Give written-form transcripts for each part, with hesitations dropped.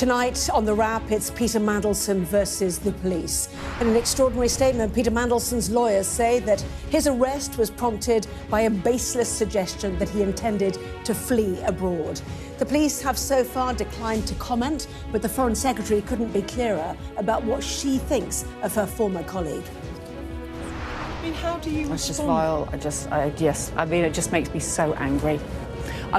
Tonight on The Wrap, it's Peter Mandelson versus the police. In an extraordinary statement, Peter Mandelson's lawyers say that his arrest was prompted by a baseless suggestion that he intended to flee abroad. The police have so far declined to comment, but the Foreign Secretary couldn't be clearer about what she thinks of her former colleague. I mean, how do you respond? It's just vile. It just makes me so angry.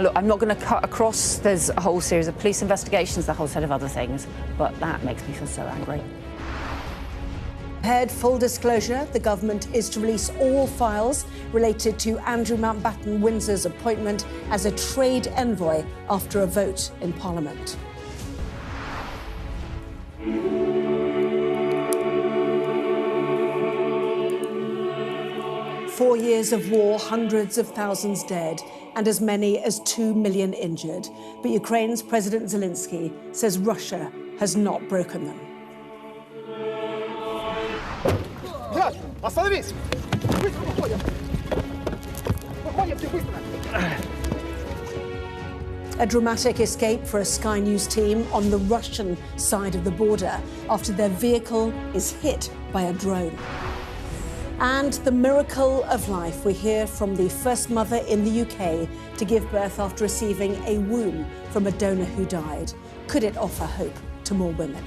Look, I'm not going to cut across. There's a whole series of police investigations, a whole set of other things, but that makes me feel so angry. Ahead, full disclosure, the government is to release all files related to Andrew Mountbatten Windsor's appointment as a trade envoy after a vote in Parliament. 4 years of war, hundreds of thousands dead, and as many as 2 million injured. But Ukraine's President Zelensky says Russia has not broken them. A dramatic escape for a Sky News team on the Russian side of the border after their vehicle is hit by a drone. And the miracle of life. We hear from the first mother in the UK to give birth after receiving a womb from a donor who died. Could it offer hope to more women?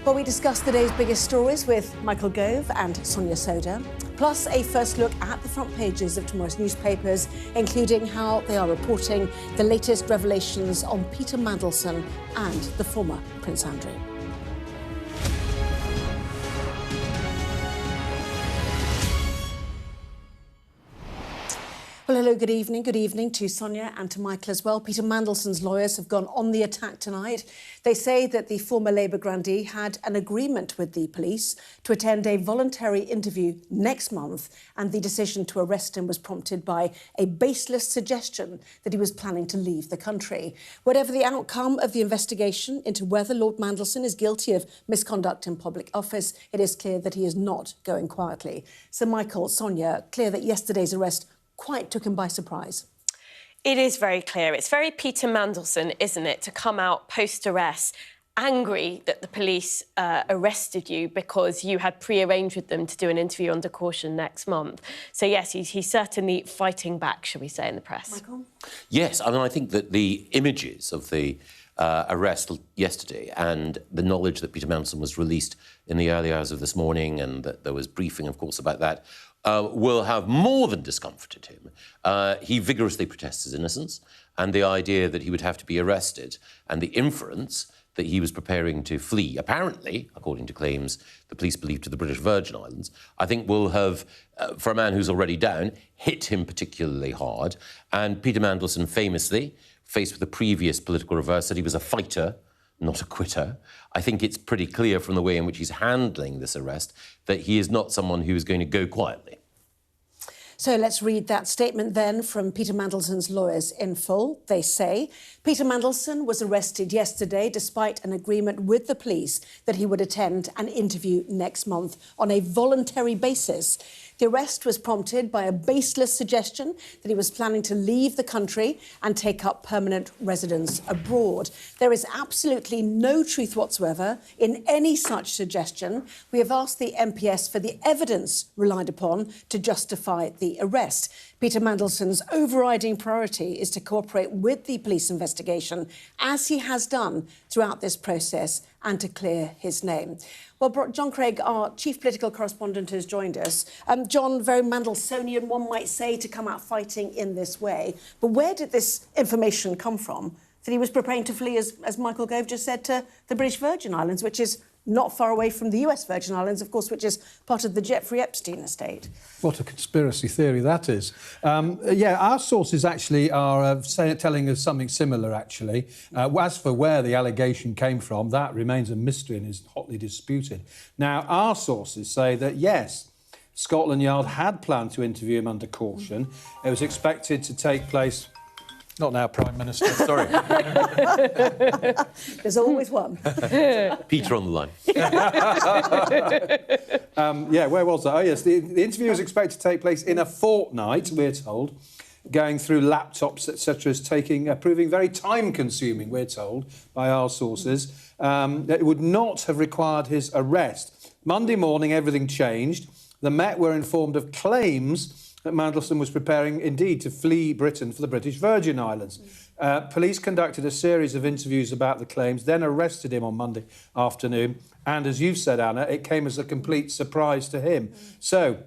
Well, we discuss the day's biggest stories with Michael Gove and Sonia Sodha, plus a first look at the front pages of tomorrow's newspapers, including how they are reporting the latest revelations on Peter Mandelson and the former Prince Andrew. Well, hello, good evening. Good evening to Sonia and to Michael as well. Peter Mandelson's lawyers have gone on the attack tonight. They say that the former Labour grandee had an agreement with the police to attend a voluntary interview next month, and the decision to arrest him was prompted by a baseless suggestion that he was planning to leave the country. Whatever the outcome of the investigation into whether Lord Mandelson is guilty of misconduct in public office, it is clear that he is not going quietly. So, Michael, Sonia, clear that yesterday's arrest quite took him by surprise. It is very clear. It's very Peter Mandelson, isn't it, to come out post-arrest angry that the police arrested you because you had pre-arranged with them to do an interview under caution next month. So, yes, he's certainly fighting back, shall we say, in the press. Michael? Yes, I mean, I think that the images of the arrest yesterday and the knowledge that Peter Mandelson was released in the early hours of this morning, and that there was briefing, of course, about that, will have more than discomforted him. He vigorously protests his innocence, and the idea that he would have to be arrested and the inference that he was preparing to flee, apparently, according to claims the police believe, to the British Virgin Islands, I think will have, for a man who's already down, hit him particularly hard. And Peter Mandelson famously, faced with a previous political reverse, said he was a fighter, not a quitter. I think it's pretty clear from the way in which he's handling this arrest that he is not someone who is going to go quietly. So let's read that statement then from Peter Mandelson's lawyers in full. They say, Peter Mandelson was arrested yesterday despite an agreement with the police that he would attend an interview next month on a voluntary basis. The arrest was prompted by a baseless suggestion that he was planning to leave the country and take up permanent residence abroad. There is absolutely no truth whatsoever in any such suggestion. We have asked the MPS for the evidence relied upon to justify the arrest. Peter Mandelson's overriding priority is to cooperate with the police investigation, as he has done throughout this process, and to clear his name. Well, John Craig, our chief political correspondent, has joined us. John, very Mandelsonian, one might say, to come out fighting in this way. But where did this information come from that he was preparing to flee, as Michael Gove just said, to the British Virgin Islands, which is not far away from the US Virgin Islands, of course, which is part of the Epstein estate? What a conspiracy theory that is. Our sources actually are telling us something similar, actually. As for where the allegation came from, that remains a mystery and is hotly disputed. Now, our sources say that, yes, Scotland Yard had planned to interview him under caution. It was expected to take place... Not now, Prime Minister, sorry. There's always one. Peter on the line. Where was that? Oh, yes, the interview was expected to take place in a fortnight, we're told. going through laptops, etc., is proving very time-consuming, we're told, by our sources. That it would not have required his arrest. Monday morning, everything changed. The Met were informed of claims that Mandelson was preparing, indeed, to flee Britain for the British Virgin Islands. Police conducted a series of interviews about the claims, then arrested him on Monday afternoon. And as you've said, Anna, it came as a complete surprise to him. So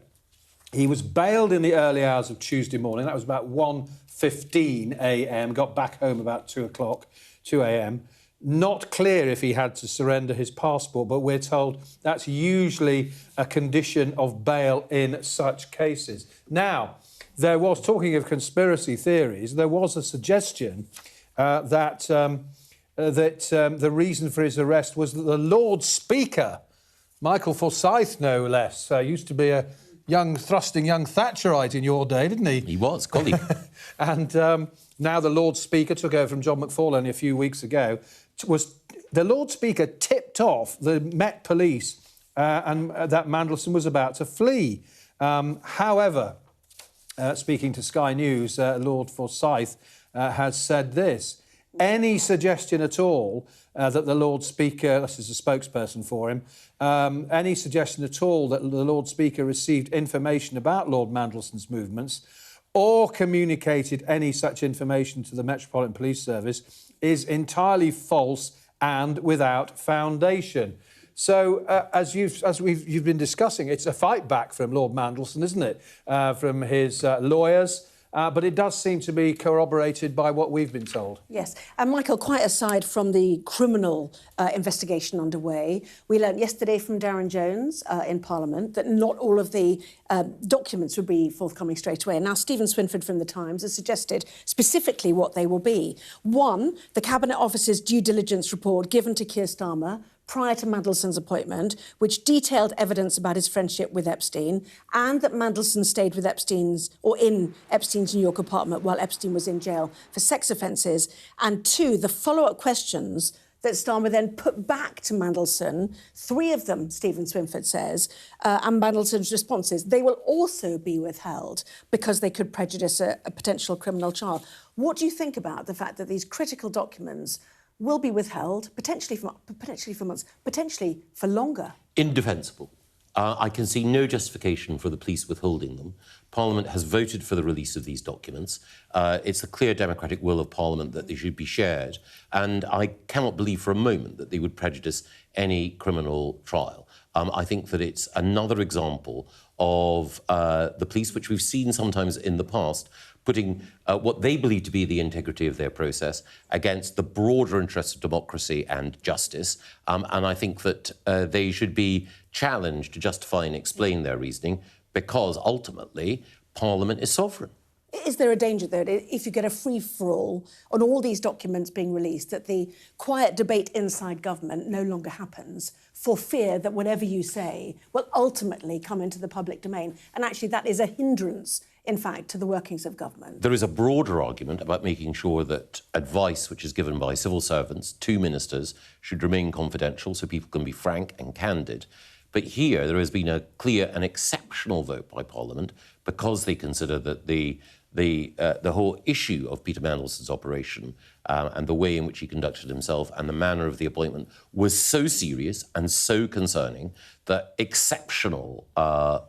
he was bailed in the early hours of Tuesday morning. That was about 1:15 a.m. Got back home about 2 a.m. Not clear if he had to surrender his passport, but we're told that's usually a condition of bail in such cases. Now, there was, talking of conspiracy theories, there was a suggestion that the reason for his arrest was that the Lord Speaker, Michael Forsyth, no less, used to be a thrusting young Thatcherite in your day, didn't he? He was, colleague. And now the Lord Speaker took over from John McFall only a few weeks ago. The Lord Speaker tipped off the Met Police and that Mandelson was about to flee. However, speaking to Sky News, Lord Forsyth has said this: any suggestion at all that the Lord Speaker, this is a spokesperson for him, any suggestion at all that the Lord Speaker received information about Lord Mandelson's movements or communicated any such information to the Metropolitan Police Service is entirely false and without foundation. So, as you've been discussing, it's a fight back from Lord Mandelson, isn't it? From his lawyers. But it does seem to be corroborated by what we've been told. Yes. And Michael, quite aside from the criminal investigation underway, we learned yesterday from Darren Jones in Parliament that not all of the documents would be forthcoming straight away. And now Stephen Swinford from The Times has suggested specifically what they will be. One, the Cabinet Office's due diligence report given to Keir Starmer prior to Mandelson's appointment, which detailed evidence about his friendship with Epstein, and that Mandelson stayed with in Epstein's New York apartment while Epstein was in jail for sex offences. And two, the follow-up questions that Starmer then put back to Mandelson, 3 of them, Stephen Swinford says, and Mandelson's responses, they will also be withheld because they could prejudice a potential criminal trial. What do you think about the fact that these critical documents will be withheld, potentially for months, potentially for longer? Indefensible. I can see no justification for the police withholding them. Parliament has voted for the release of these documents. It's a clear democratic will of Parliament that they should be shared, and I cannot believe for a moment that they would prejudice any criminal trial. I think that it's another example of the police, which we've seen sometimes in the past, putting what they believe to be the integrity of their process against the broader interests of democracy and justice. And I think that they should be challenged to justify and explain their reasoning, because ultimately Parliament is sovereign. Is there a danger, though, if you get a free-for-all on all these documents being released, that the quiet debate inside government no longer happens for fear that whatever you say will ultimately come into the public domain? And actually that is a hindrance, in fact, to the workings of government. There is a broader argument about making sure that advice which is given by civil servants to ministers should remain confidential so people can be frank and candid. But here there has been a clear and exceptional vote by Parliament because they consider that the whole issue of Peter Mandelson's operation and the way in which he conducted himself and the manner of the appointment was so serious and so concerning that exceptional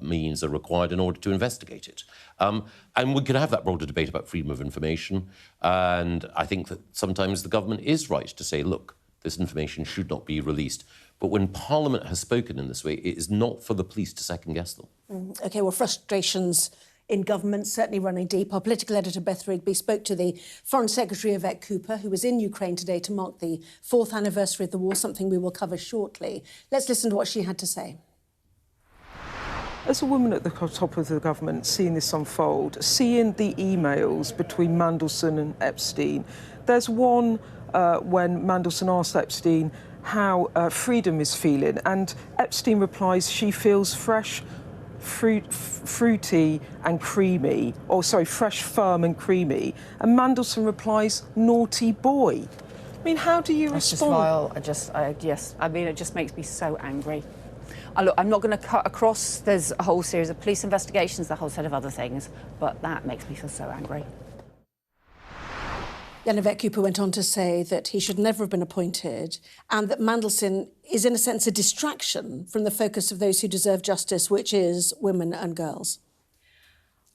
means are required in order to investigate it. And we can have that broader debate about freedom of information, and I think that sometimes the government is right to say, look, this information should not be released. But when Parliament has spoken in this way, it is not for the police to second-guess them. OK, well, frustrations in government certainly running deep. Our political editor, Beth Rigby, spoke to the Foreign Secretary, Yvette Cooper, who was in Ukraine today to mark the 4th anniversary of the war, something we will cover shortly. Let's listen to what she had to say. As a woman at the top of the government, seeing this unfold, seeing the emails between Mandelson and Epstein, there's one when Mandelson asked Epstein how freedom is feeling, and Epstein replies she feels fresh, fruity and creamy, or sorry, fresh, firm and creamy, and Mandelson replies, naughty boy. I mean, how do you respond? That's just vile. Yes, I mean, it just makes me so angry. Look, I'm not going to cut across. There's a whole series of police investigations, a whole set of other things, but that makes me feel so angry. Yvette Cooper went on to say that he should never have been appointed and that Mandelson is, in a sense, a distraction from the focus of those who deserve justice, which is women and girls.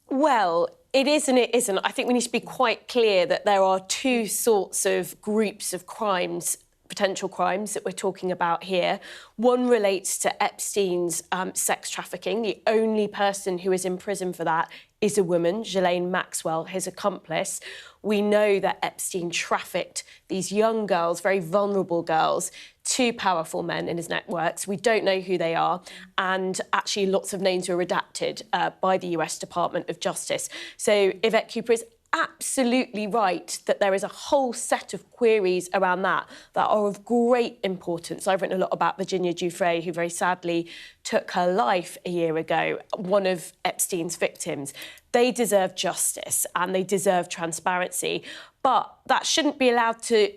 Well, it is and it isn't. I think we need to be quite clear that there are two sorts of groups of crimes, potential crimes that we're talking about here. One relates to Epstein's sex trafficking. The only person who is in prison for that is a woman, Ghislaine Maxwell, his accomplice. We know that Epstein trafficked these young girls, very vulnerable girls, to powerful men in his networks. We don't know who they are, and actually lots of names were redacted by the US Department of Justice. So Yvette Cooper is absolutely right that there is a whole set of queries around that are of great importance. I've written a lot about Virginia Giuffre, who very sadly took her life a year ago, one of Epstein's victims. They deserve justice and they deserve transparency, but that shouldn't be allowed to,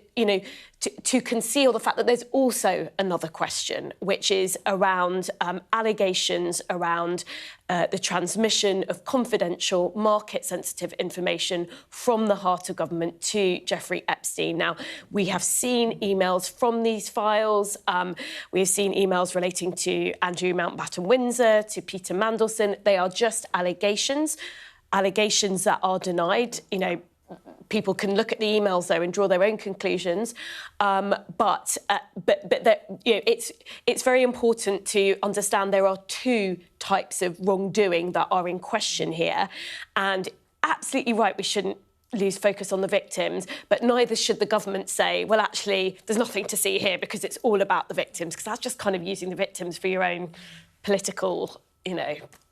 to conceal the fact that there's also another question, which is around allegations around the transmission of confidential, market-sensitive information from the heart of government to Jeffrey Epstein. Now, we have seen emails from these files. We have seen emails relating to Andrew Mountbatten-Windsor, to Peter Mandelson. They are just allegations that are denied. People can look at the emails, though, and draw their own conclusions. But it's very important to understand there are two types of wrongdoing that are in question here. And absolutely right, we shouldn't lose focus on the victims, but neither should the government say, well, actually, there's nothing to see here because it's all about the victims, because that's just kind of using the victims for your own political,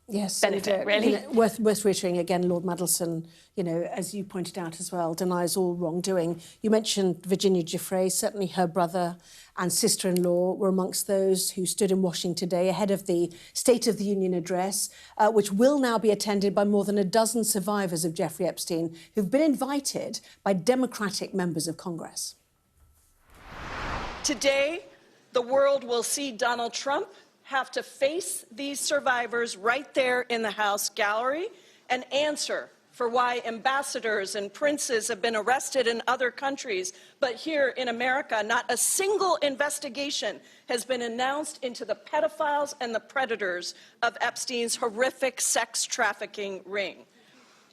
Yes, benefit, really. Worth reiterating again, Lord Mandelson, as you pointed out as well, denies all wrongdoing. You mentioned Virginia Giuffre. Certainly her brother and sister-in-law were amongst those who stood in Washington today ahead of the State of the Union address, which will now be attended by more than a dozen survivors of Jeffrey Epstein who've been invited by Democratic members of Congress. Today, the world will see Donald Trump have to face these survivors right there in the House gallery and answer for why ambassadors and princes have been arrested in other countries, but here in America, not a single investigation has been announced into the pedophiles and the predators of Epstein's horrific sex trafficking ring.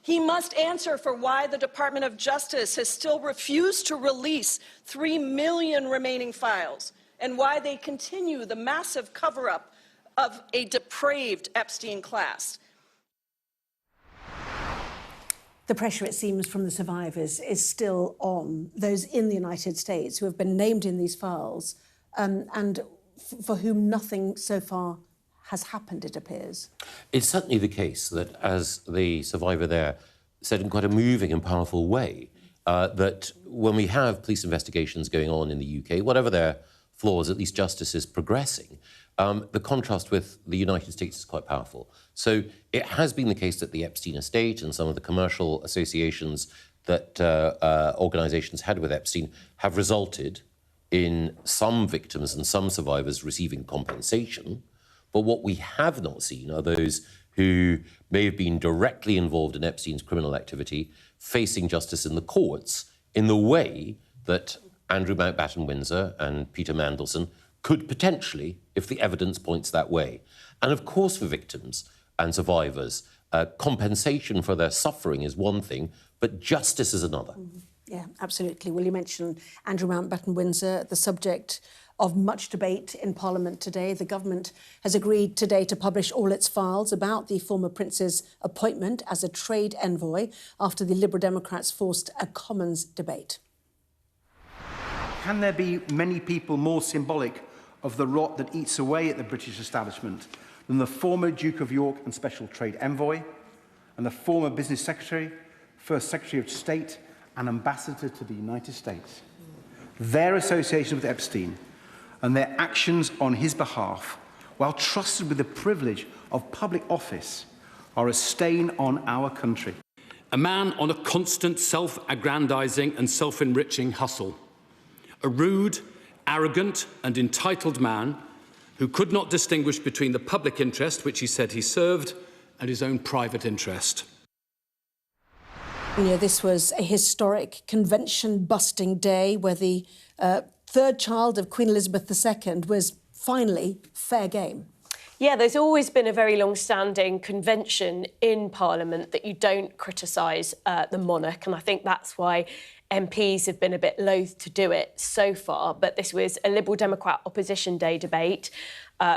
He must answer for why the Department of Justice has still refused to release 3 million remaining files, and why they continue the massive cover-up of a depraved Epstein class. The pressure, it seems, from the survivors is still on those in the United States who have been named in these files and for whom nothing so far has happened, it appears. It's certainly the case that, as the survivor there said in quite a moving and powerful way, that when we have police investigations going on in the UK, whatever their flaws, at least justice is progressing. The contrast with the United States is quite powerful. So it has been the case that the Epstein estate and some of the commercial associations that organisations had with Epstein have resulted in some victims and some survivors receiving compensation. But what we have not seen are those who may have been directly involved in Epstein's criminal activity facing justice in the courts in the way that Andrew Mountbatten-Windsor and Peter Mandelson could potentially, if the evidence points that way. And of course, for victims and survivors, compensation for their suffering is one thing, but justice is another. Yeah, absolutely. Well, you mentioned Andrew Mountbatten-Windsor, the subject of much debate in Parliament today. The government has agreed today to publish all its files about the former prince's appointment as a trade envoy after the Liberal Democrats forced a Commons debate. Can there be many people more symbolic of the rot that eats away at the British establishment than the former Duke of York and Special Trade Envoy, and the former Business Secretary, First Secretary of State and Ambassador to the United States? Their association with Epstein and their actions on his behalf, while trusted with the privilege of public office, are a stain on our country. A man on a constant self-aggrandizing and self-enriching hustle. A rude, arrogant and entitled man who could not distinguish between the public interest, which he said he served, and his own private interest. You know, this was a historic convention-busting day where the third child of Queen Elizabeth II was finally fair game. Yeah, there's always been a very long-standing convention in Parliament that you don't criticise the monarch, and I think that's why MPs have been a bit loath to do it so far. But this was a Liberal Democrat Opposition Day debate.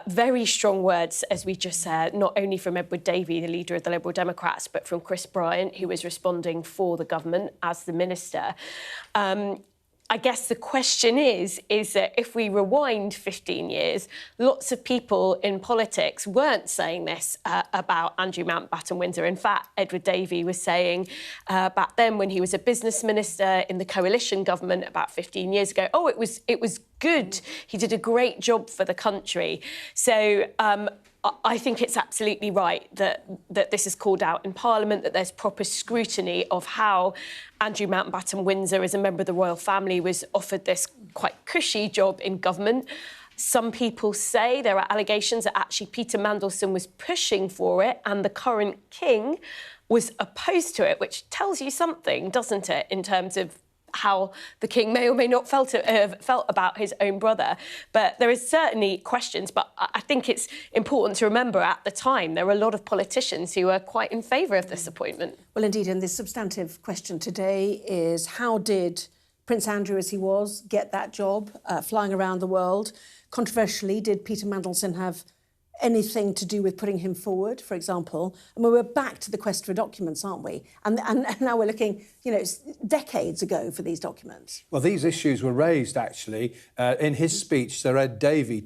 Very strong words, as we just said, not only from Edward Davey, the leader of the Liberal Democrats, but from Chris Bryant, who was responding for the government as the minister. I guess the question is that if we rewind 15 years, lots of people in politics weren't saying this about Andrew Mountbatten Windsor. In fact, Edward Davey was saying back then when he was a business minister in the coalition government about 15 years ago, oh, it was good. He did a great job for the country. So I think it's absolutely right that this is called out in Parliament, that there's proper scrutiny of how Andrew Mountbatten Windsor, as a member of the royal family, was offered this quite cushy job in government. Some people say there are allegations that actually Peter Mandelson was pushing for it and the current king was opposed to it, which tells you something, doesn't it, in terms of how the king may or may not felt about his own brother. But there is certainly questions, but I think it's important to remember at the time there were a lot of politicians who were quite in favour of this appointment. Well, indeed, and the substantive question today is how did Prince Andrew, as he was, get that job, flying around the world? Controversially, did Peter Mandelson have anything to do with putting him forward, for example? And we're back to the quest for documents, aren't we? And now we're looking, you know, decades ago for these documents. Well, these issues were raised, actually. In his speech, Sir Ed Davey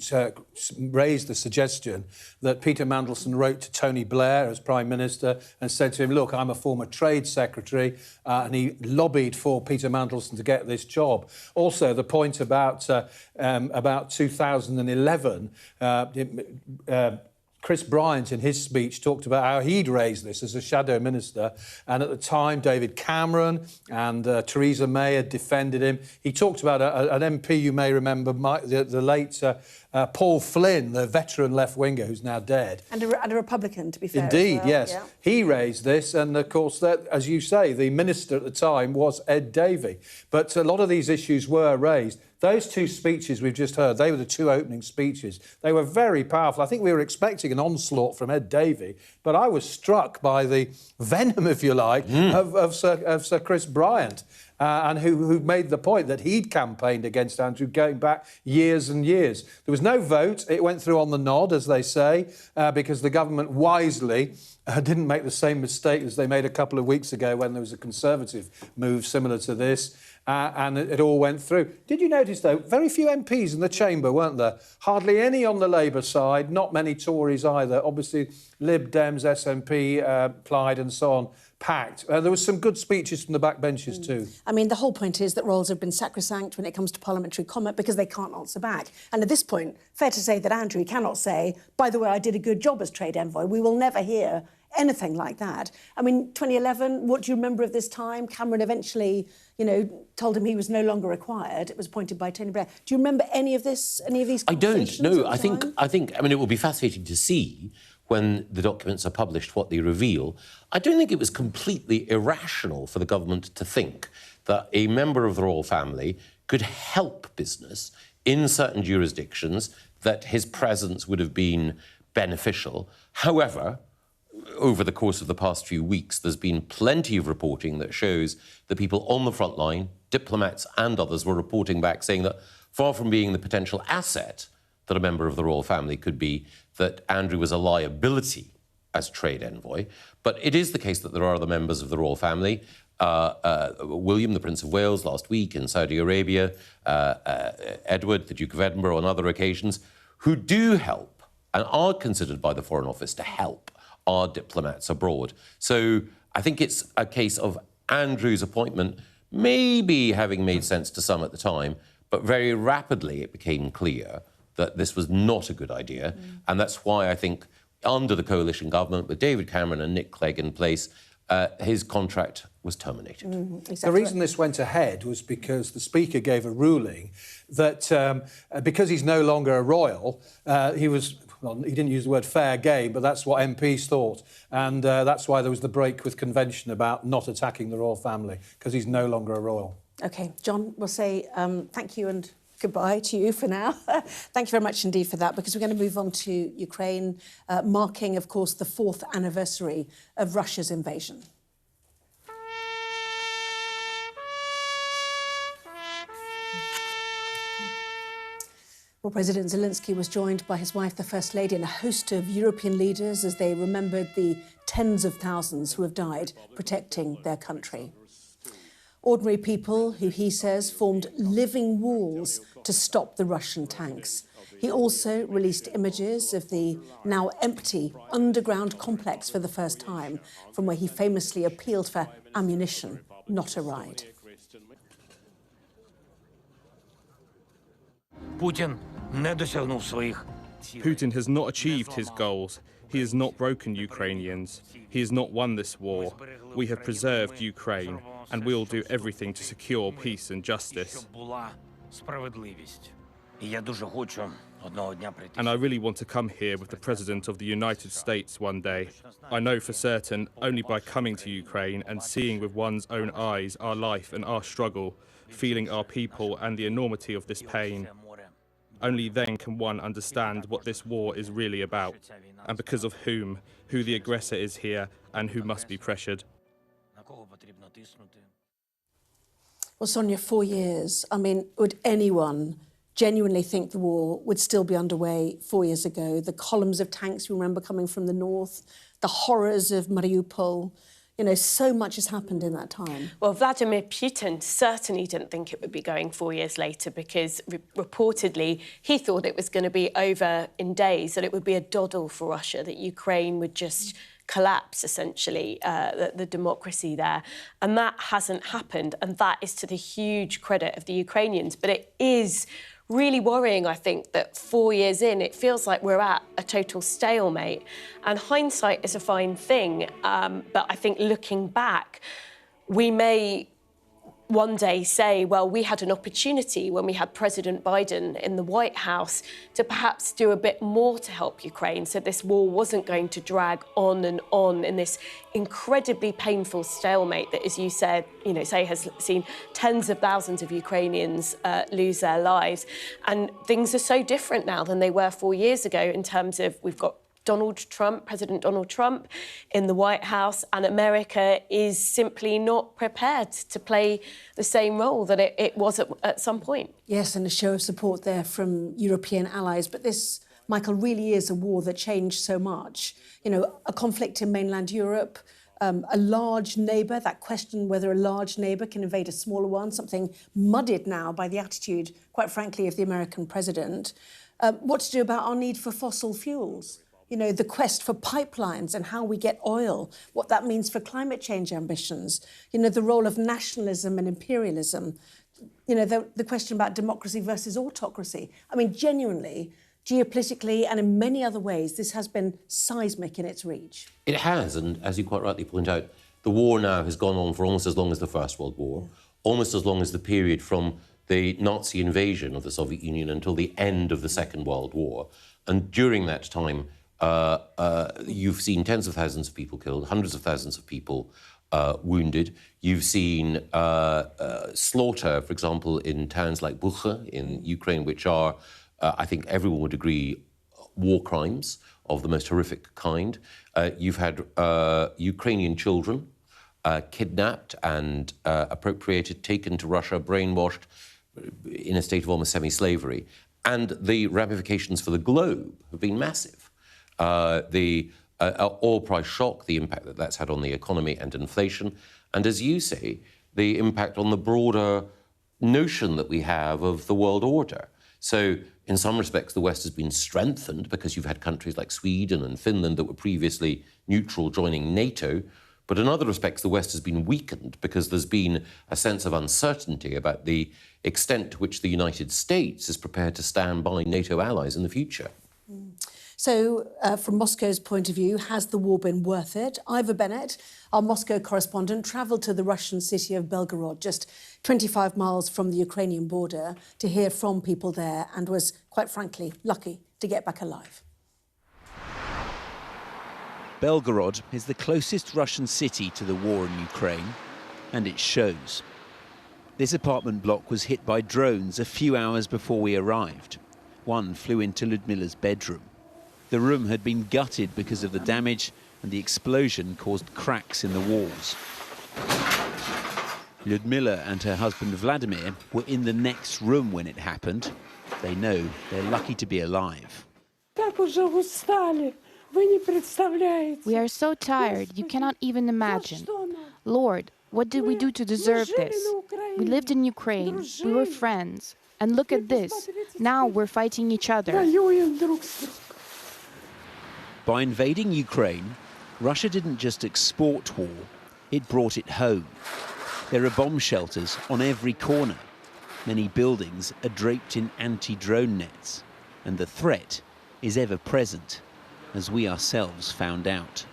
raised the suggestion that Peter Mandelson wrote to Tony Blair as Prime Minister and said to him, look, I'm a former Trade Secretary, and he lobbied for Peter Mandelson to get this job. Also, the point about 2011, Chris Bryant, in his speech, talked about how he'd raised this as a shadow minister. And at the time, David Cameron and Theresa May had defended him. He talked about an MP, you may remember, the late Paul Flynn, the veteran left-winger who's now dead. And a Republican, to be fair. Indeed, as well. yes. Yeah. He raised this, and of course, that, as you say, the minister at the time was Ed Davey. But a lot of these issues were raised. Those two speeches we've just heard, they were the two opening speeches. They were very powerful. I think we were expecting an onslaught from Ed Davey, but I was struck by the venom, if you like, of Sir Chris Bryant, and who made the point that he'd campaigned against Andrew going back years and years. There was no vote. It went through on the nod, as they say, because the government wisely didn't make the same mistake as they made a couple of weeks ago when there was a Conservative move similar to this. And it all went through. Did you notice, though, very few MPs in the chamber, weren't there? Hardly any on the Labour side, not many Tories either. Obviously, Lib Dems, SNP, Plaid and so on, packed. There was some good speeches from the backbenches too. I mean, the whole point is that royals have been sacrosanct when it comes to parliamentary comment because they can't answer back. And at this point, fair to say that Andrew cannot say, by the way, I did a good job as trade envoy. We will never hear anything like that. I mean, 2011, what do you remember of this time? Cameron eventually, you know, told him he was no longer required. It was appointed by Tony Blair. Do you remember any of this, any of these conversations? I don't. No, I think. I mean, it will be fascinating to see when the documents are published what they reveal. I don't think it was completely irrational for the government to think that a member of the royal family could help business in certain jurisdictions, that his presence would have been beneficial. However, over the course of the past few weeks, there's been plenty of reporting that shows that people on the front line, diplomats and others, were reporting back saying that far from being the potential asset that a member of the royal family could be, that Andrew was a liability as trade envoy. But it is the case that there are other members of the royal family. William, the Prince of Wales, last week in Saudi Arabia, Edward, the Duke of Edinburgh, on other occasions, who do help and are considered by the Foreign Office to help our diplomats abroad. So I think it's a case of Andrew's appointment maybe having made sense to some at the time, but very rapidly it became clear that this was not a good idea. And that's why I think under the coalition government with David Cameron and Nick Clegg in place, his contract was terminated. Exactly. The reason this went ahead was because the Speaker gave a ruling that because he's no longer a royal, he was well, he didn't use the word fair game, but that's what MPs thought. And that's why there was the break with convention about not attacking the royal family, because he's no longer a royal. OK, John, we'll say thank you and goodbye to you for now. Thank you very much indeed for that, because we're going to move on to Ukraine, marking, of course, the 4th anniversary of Russia's invasion. Well, President Zelensky was joined by his wife, the First Lady, and a host of European leaders as they remembered the tens of thousands who have died protecting their country. Ordinary people who, he says, formed living walls to stop the Russian tanks. He also released images of the now empty underground complex for the first time, from where he famously appealed for ammunition, not a ride. Putin has not achieved his goals. He has not broken Ukrainians. He has not won this war. We have preserved Ukraine, and we will do everything to secure peace and justice. And I really want to come here with the President of the United States one day. I know for certain only by coming to Ukraine and seeing with one's own eyes our life and our struggle, feeling our people and the enormity of this pain, only then can one understand what this war is really about, and because of whom, who the aggressor is here, and who must be pressured. Well, Sonia, 4 years. I mean, would anyone genuinely think the war would still be underway 4 years ago? The columns of tanks we remember coming from the north, the horrors of Mariupol. You know, so much has happened in that time. Well, Vladimir Putin certainly didn't think it would be going 4 years later, because reportedly he thought it was going to be over in days, that it would be a doddle for Russia, that Ukraine would just collapse, essentially, the democracy there. And that hasn't happened. And that is to the huge credit of the Ukrainians. But it is really worrying, I think, that 4 years in, it feels like we're at a total stalemate. And hindsight is a fine thing, but I think looking back, we may one day say, well, we had an opportunity when we had President Biden in the White House to perhaps do a bit more to help Ukraine, so this war wasn't going to drag on and on in this incredibly painful stalemate that, as you said, has seen tens of thousands of Ukrainians lose their lives. And things are so different now than they were 4 years ago in terms of we've got President Donald Trump in the White House, and America is simply not prepared to play the same role that it was at some point. Yes, and a show of support there from European allies. But this, Michael, really is a war that changed so much. You know, a conflict in mainland Europe, a large neighbour, that question whether a large neighbour can invade a smaller one, something muddied now by the attitude, quite frankly, of the American president. What to do about our need for fossil fuels? You know, the quest for pipelines and how we get oil, what that means for climate change ambitions, you know, the role of nationalism and imperialism, you know, the question about democracy versus autocracy. I mean, genuinely, geopolitically and in many other ways, this has been seismic in its reach. It has, and as you quite rightly point out, the war now has gone on for almost as long as the First World War, almost as long as the period from the Nazi invasion of the Soviet Union until the end of the Second World War. And during that time, you've seen tens of thousands of people killed, hundreds of thousands of people wounded. You've seen slaughter, for example, in towns like Bucha in Ukraine, which are, I think everyone would agree, war crimes of the most horrific kind. You've had Ukrainian children kidnapped and appropriated, taken to Russia, brainwashed in a state of almost semi-slavery. And the ramifications for the globe have been massive. The oil price shock, the impact that that's had on the economy and inflation, and as you say, the impact on the broader notion that we have of the world order. So in some respects, the West has been strengthened because you've had countries like Sweden and Finland that were previously neutral joining NATO. But in other respects, the West has been weakened because there's been a sense of uncertainty about the extent to which the United States is prepared to stand by NATO allies in the future. So, from Moscow's point of view, has the war been worth it? Ivor Bennett, our Moscow correspondent, travelled to the Russian city of Belgorod, just 25 miles from the Ukrainian border, to hear from people there and was, quite frankly, lucky to get back alive. Belgorod is the closest Russian city to the war in Ukraine, and it shows. This apartment block was hit by drones a few hours before we arrived. One flew into Ludmila's bedroom. The room had been gutted because of the damage, and the explosion caused cracks in the walls. Ludmila and her husband Vladimir were in the next room when it happened. They know they're lucky to be alive. We are so tired, you cannot even imagine. Lord, what did we do to deserve this? We lived in Ukraine, we were friends. And look at this, now we're fighting each other. By invading Ukraine, Russia didn't just export war, it brought it home. There are bomb shelters on every corner. Many buildings are draped in anti-drone nets. And the threat is ever present, as we ourselves found out.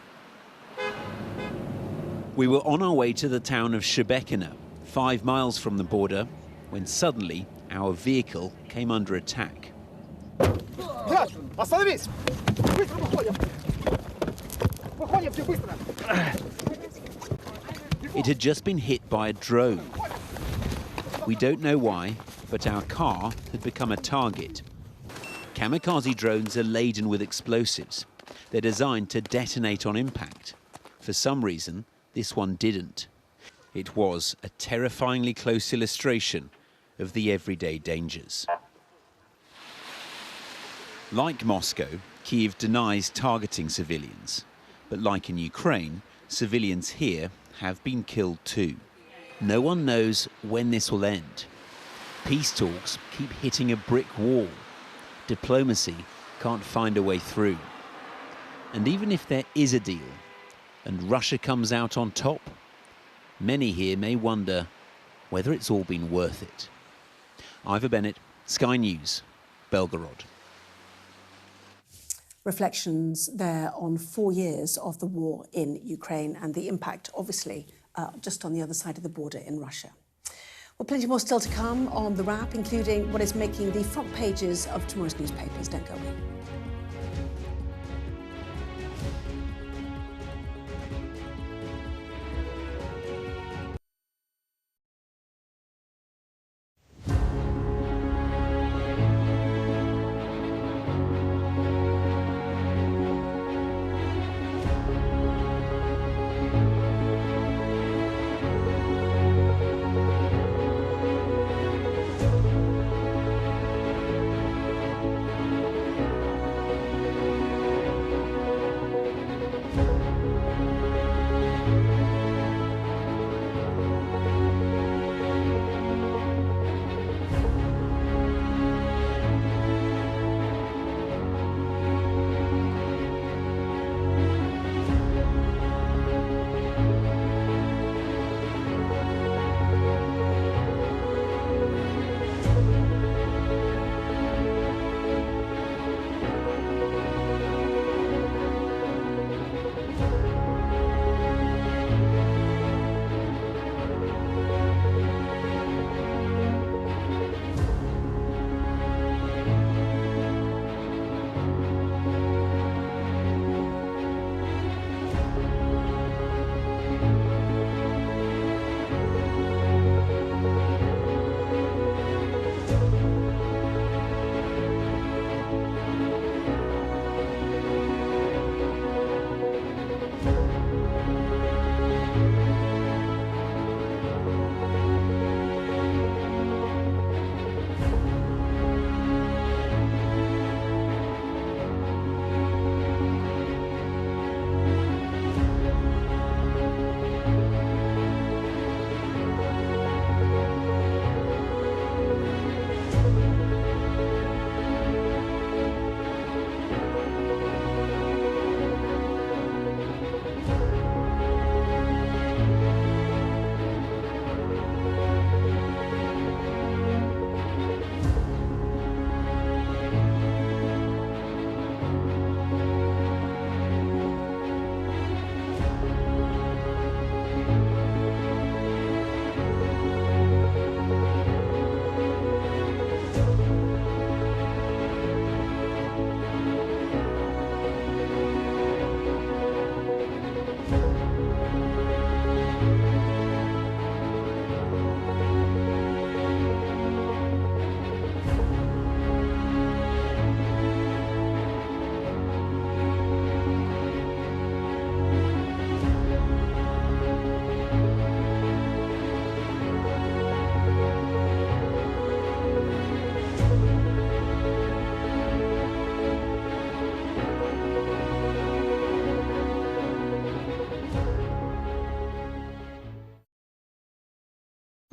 We were on our way to the town of Shebekina, 5 miles from the border, when suddenly our vehicle came under attack. It had just been hit by a drone. We don't know why, but our car had become a target. Kamikaze drones are laden with explosives. They're designed to detonate on impact. For some reason, this one didn't. It was a terrifyingly close illustration of the everyday dangers. Like Moscow, Kyiv denies targeting civilians. But like in Ukraine, civilians here have been killed too. No one knows when this will end. Peace talks keep hitting a brick wall. Diplomacy can't find a way through. And even if there is a deal, and Russia comes out on top, many here may wonder whether it's all been worth it. Ivor Bennett, Sky News, Belgorod. Reflections there on 4 years of the war in Ukraine and the impact, obviously, just on the other side of the border in Russia. Well, plenty more still to come on The Wrap, including what is making the front pages of tomorrow's newspapers. Don't go away.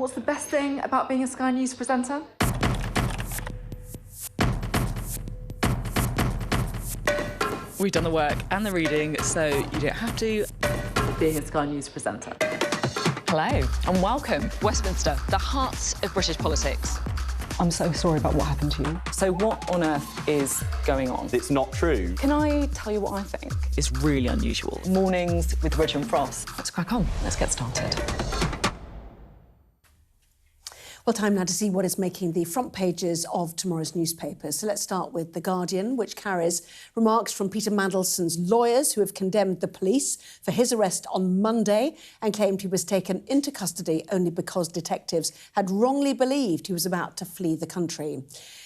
What's the best thing about being a Sky News presenter? We've done the work and the reading, so you don't have to. Being a Sky News presenter. Hello and welcome. Westminster, the heart of British politics. I'm so sorry about what happened to you. So what on earth is going on? It's not true. Can I tell you what I think? It's really unusual. Mornings with Roger and Frost. Let's crack on. Let's get started. Well, time now to see what is making the front pages of tomorrow's newspapers. So let's start with The Guardian, which carries remarks from Peter Mandelson's lawyers, who have condemned the police for his arrest on Monday and claimed he was taken into custody only because detectives had wrongly believed he was about to flee the country.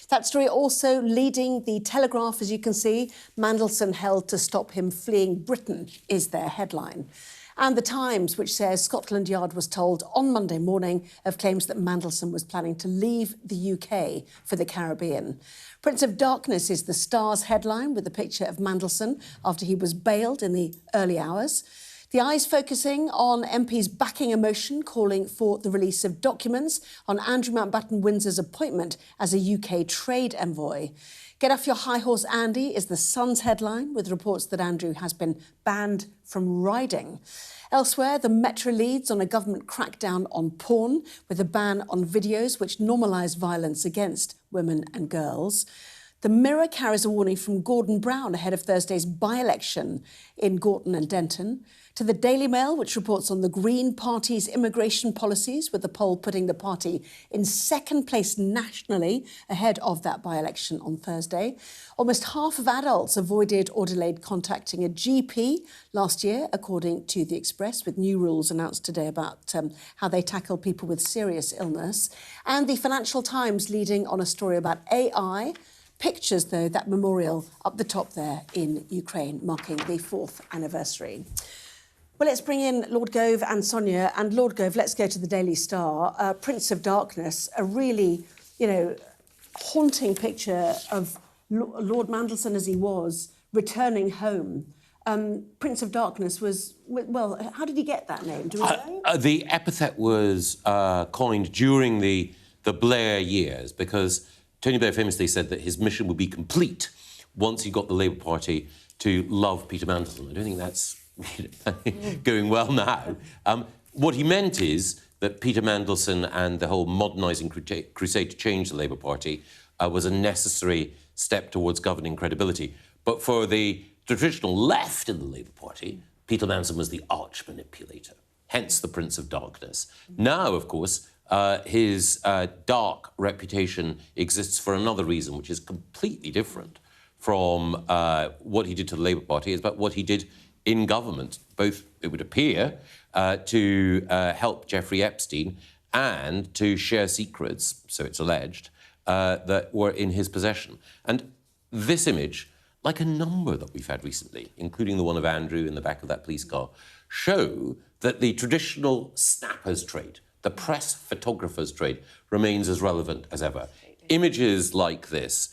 That story also leading The Telegraph, as you can see. Mandelson held to stop him fleeing Britain is their headline. And The Times, which says Scotland Yard was told on Monday morning of claims that Mandelson was planning to leave the UK for the Caribbean. Prince of Darkness is the Star's headline, with a picture of Mandelson after he was bailed in the early hours. The Eye's focusing on MPs backing a motion calling for the release of documents on Andrew Mountbatten-Windsor's appointment as a UK trade envoy. Get off your high horse, Andy, is the Sun's headline, with reports that Andrew has been banned from riding. Elsewhere, the Metro leads on a government crackdown on porn, with a ban on videos which normalise violence against women and girls. The Mirror carries a warning from Gordon Brown ahead of Thursday's by-election in Gorton and Denton. To the Daily Mail, which reports on the Green Party's immigration policies, with the poll putting the party in second place nationally ahead of that by-election on Thursday. Almost half of adults avoided or delayed contacting a GP last year, according to The Express, with new rules announced today about how they tackle people with serious illness. And the Financial Times leading on a story about AI. Pictures, though, that memorial up the top there in Ukraine, marking the 4th anniversary. Well, let's bring in Lord Gove and Sonia. And Lord Gove, let's go to the Daily Star. Prince of Darkness, a really, haunting picture of Lord Mandelson as he was, returning home. Prince of Darkness was, well, how did he get that name? Do we know? The epithet was coined during the Blair years, because Tony Blair famously said that his mission would be complete once he got the Labour Party to love Peter Mandelson. I don't think that's going well now. What he meant is that Peter Mandelson and the whole modernising crusade to change the Labour Party was a necessary step towards governing credibility. But for the traditional left in the Labour Party, Peter Mandelson was the arch manipulator, hence the Prince of Darkness. Now, of course, his dark reputation exists for another reason, which is completely different from what he did to the Labour Party. It's about what he did in government, both, it would appear, to help Jeffrey Epstein and to share secrets, so it's alleged, that were in his possession. And this image, like a number that we've had recently, including the one of Andrew in the back of that police car, show that the traditional snapper's trade, the press photographer's trade, remains as relevant as ever. Images like this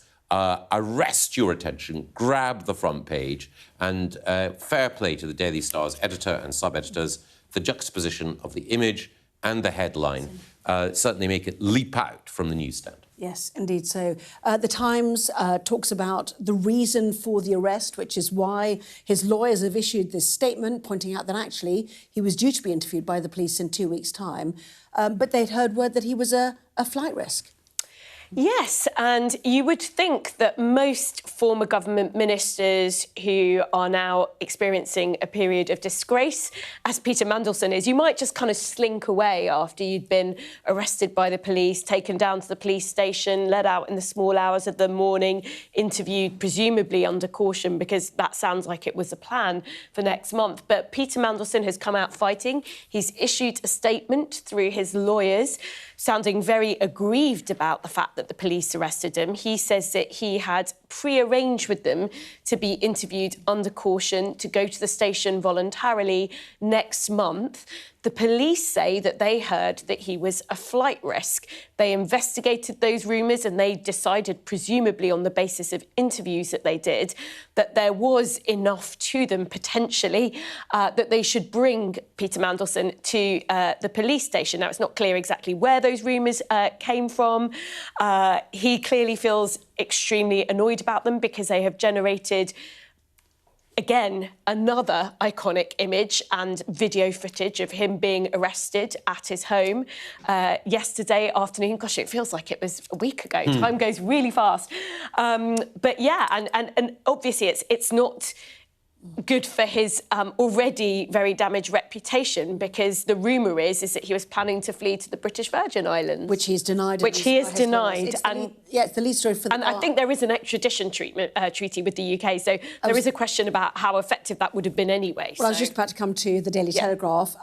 arrest your attention, grab the front page, and fair play to the Daily Star's editor and sub-editors. The juxtaposition of the image and the headline certainly make it leap out from the newsstand. Yes, indeed so. The Times talks about the reason for the arrest, which is why his lawyers have issued this statement, pointing out that actually he was due to be interviewed by the police in 2 weeks' time, but they'd heard word that he was a flight risk. Yes, and you would think that most former government ministers who are now experiencing a period of disgrace, as Peter Mandelson is, you might just kind of slink away after you'd been arrested by the police, taken down to the police station, led out in the small hours of the morning, interviewed presumably under caution, because that sounds like it was the plan for next month. But Peter Mandelson has come out fighting. He's issued a statement through his lawyers, sounding very aggrieved about the fact that the police arrested him. He says that he had pre-arranged with them to be interviewed under caution, to go to the station voluntarily next month. The police say that they heard that he was a flight risk. They investigated those rumours and they decided, presumably on the basis of interviews that they did, that there was enough to them potentially that they should bring Peter Mandelson to the police station. Now, it's not clear exactly where those rumours came from. He clearly feels extremely annoyed about them because they have generated, again, another iconic image and video footage of him being arrested at his home yesterday afternoon. Gosh, it feels like it was a week ago. Time goes really fast. But yeah, and obviously it's not good for his already very damaged reputation, because the rumour is that he was planning to flee to the British Virgin Islands. Which he's denied. Which he is denied. It's the lead story for the And I think there is an extradition treaty with the UK, so there is a question about how effective that would have been anyway. Well, I was just about to come to the Daily Telegraph,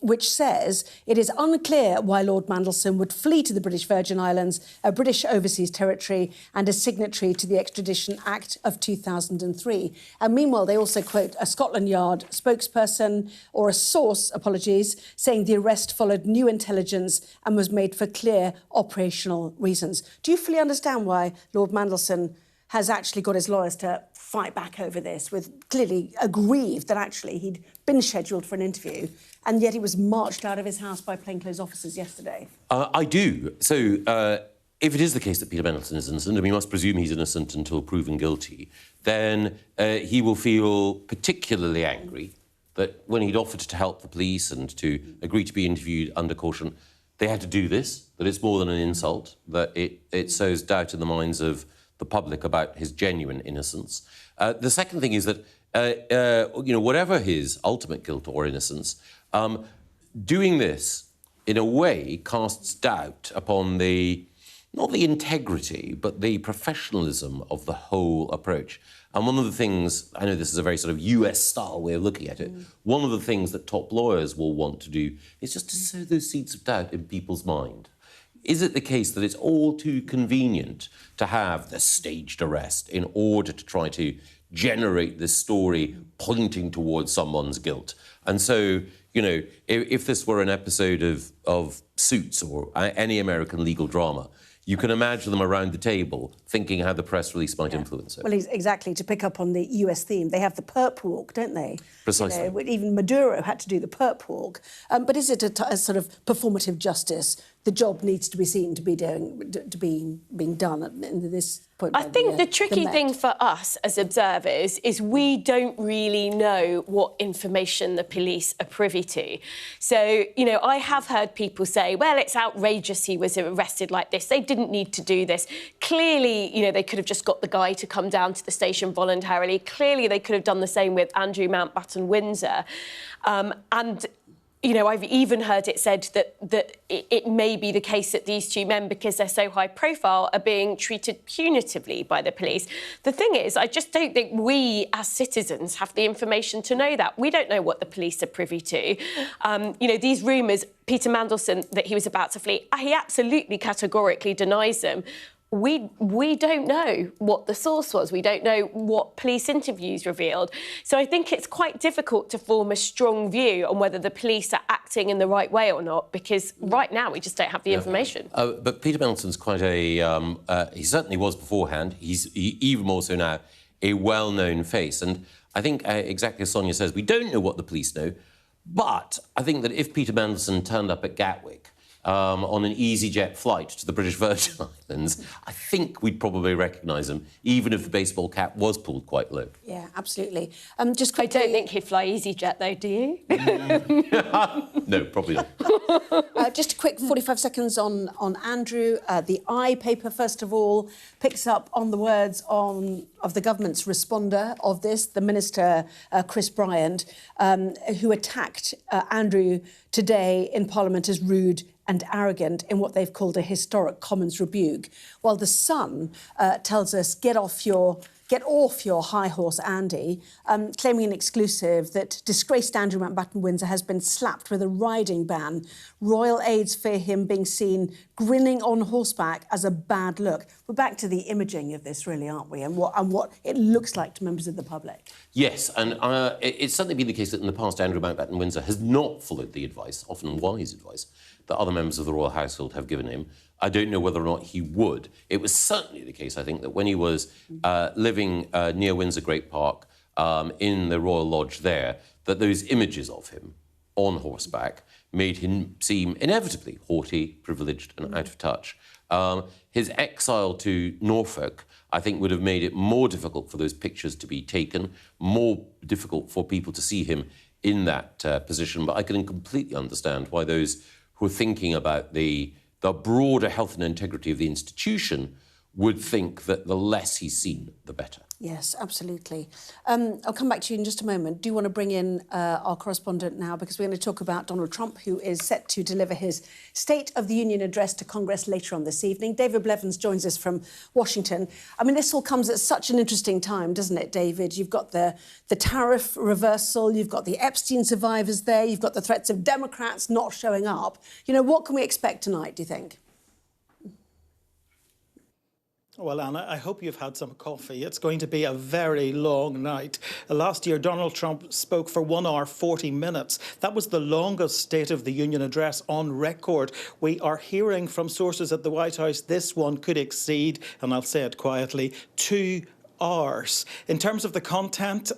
which says it is unclear why Lord Mandelson would flee to the British Virgin Islands, a British overseas territory, and a signatory to the Extradition Act of 2003. And meanwhile, they also quote a Scotland Yard spokesperson, or a source, saying the arrest followed new intelligence and was made for clear operational reasons. Do you fully understand why Lord Mandelson has actually got his lawyers to fight back over this, with clearly aggrieved that actually he'd been scheduled for an interview and yet he was marched out of his house by plainclothes officers yesterday? I do. So, if it is the case that Peter Mandelson is innocent, and we must presume he's innocent until proven guilty, then he will feel particularly angry that when he'd offered to help the police and to agree to be interviewed under caution, they had to do this, that it's more than an insult, that it sows doubt in the minds of the public about his genuine innocence. The second thing is that, whatever his ultimate guilt or innocence, doing this in a way casts doubt upon not the integrity, but the professionalism of the whole approach. And one of the things, I know this is a very sort of US-style way of looking at it, one of the things that top lawyers will want to do is just to sow those seeds of doubt in people's mind. Is it the case that it's all too convenient to have the staged arrest in order to try to generate this story pointing towards someone's guilt? And so, if this were an episode of Suits or any American legal drama, you can imagine them around the table thinking how the press release might influence it. Well, exactly. To pick up on the US theme, they have the perp walk, don't they? Precisely. Even Maduro had to do the perp walk. But is it a sort of performative justice? The job needs to be seen to be being done in this point. I think the tricky thing for us as observers is we don't really know what information the police are privy to. So, I have heard people say, well, it's outrageous he was arrested like this. They didn't need to do this. Clearly, they could have just got the guy to come down to the station voluntarily. Clearly, they could have done the same with Andrew Mountbatten Windsor. I've even heard it said that it may be the case that these two men, because they're so high profile, are being treated punitively by the police. The thing is, I just don't think we as citizens have the information to know that. We don't know what the police are privy to. These rumours, Peter Mandelson, that he was about to flee, he absolutely categorically denies them. We don't know what the source was. We don't know what police interviews revealed. So I think it's quite difficult to form a strong view on whether the police are acting in the right way or not, because right now we just don't have the information. But Peter Mandelson's quite he certainly was beforehand. He's even more so now a well-known face. And I think, exactly as Sonia says, we don't know what the police know. But I think that if Peter Mandelson turned up at Gatwick on an EasyJet flight to the British Virgin Islands, I think we'd probably recognise him, even if the baseball cap was pulled quite low. Yeah, absolutely. Just quickly... I don't think he'd fly EasyJet, though, do you? No, probably not. Just a quick 45 seconds on Andrew. The I paper, first of all, picks up on the words of the government's responder of this, the Minister, Chris Bryant, who attacked Andrew today in Parliament as rude and arrogant in what they've called a historic Commons rebuke, while The Sun tells us, get off your get off your high horse, Andy, claiming in exclusive that disgraced Andrew Mountbatten-Windsor has been slapped with a riding ban. Royal aides fear him being seen grinning on horseback as a bad look. We're back to the imaging of this, really, aren't we? And what it looks like to members of the public. Yes, and it's certainly been the case that in the past Andrew Mountbatten-Windsor has not followed the advice, often wise advice, that other members of the royal household have given him. I don't know whether or not he would. It was certainly the case, I think, that when he was living near Windsor Great Park in the Royal Lodge there, that those images of him on horseback made him seem inevitably haughty, privileged and out of touch. His exile to Norfolk, I think, would have made it more difficult for those pictures to be taken, more difficult for people to see him in that position. But I can completely understand why those who are thinking about the broader health and integrity of the institution would think that the less he's seen, the better. Yes, absolutely. I'll come back to you in just a moment. Do you want to bring in our correspondent now? Because we're going to talk about Donald Trump, who is set to deliver his State of the Union address to Congress later on this evening. David Blevins joins us from Washington. I mean, this all comes at such an interesting time, doesn't it, David? You've got the tariff reversal, you've got the Epstein survivors there, you've got the threats of Democrats not showing up. You know, what can we expect tonight, do you think? Well, Anna, I hope you've had some coffee. It's going to be a very long night. Last year, Donald Trump spoke for 1 hour, 40 minutes. That was the longest State of the Union address on record. We are hearing from sources at the White House this one could exceed, and I'll say it quietly, 2 hours. In terms of the content,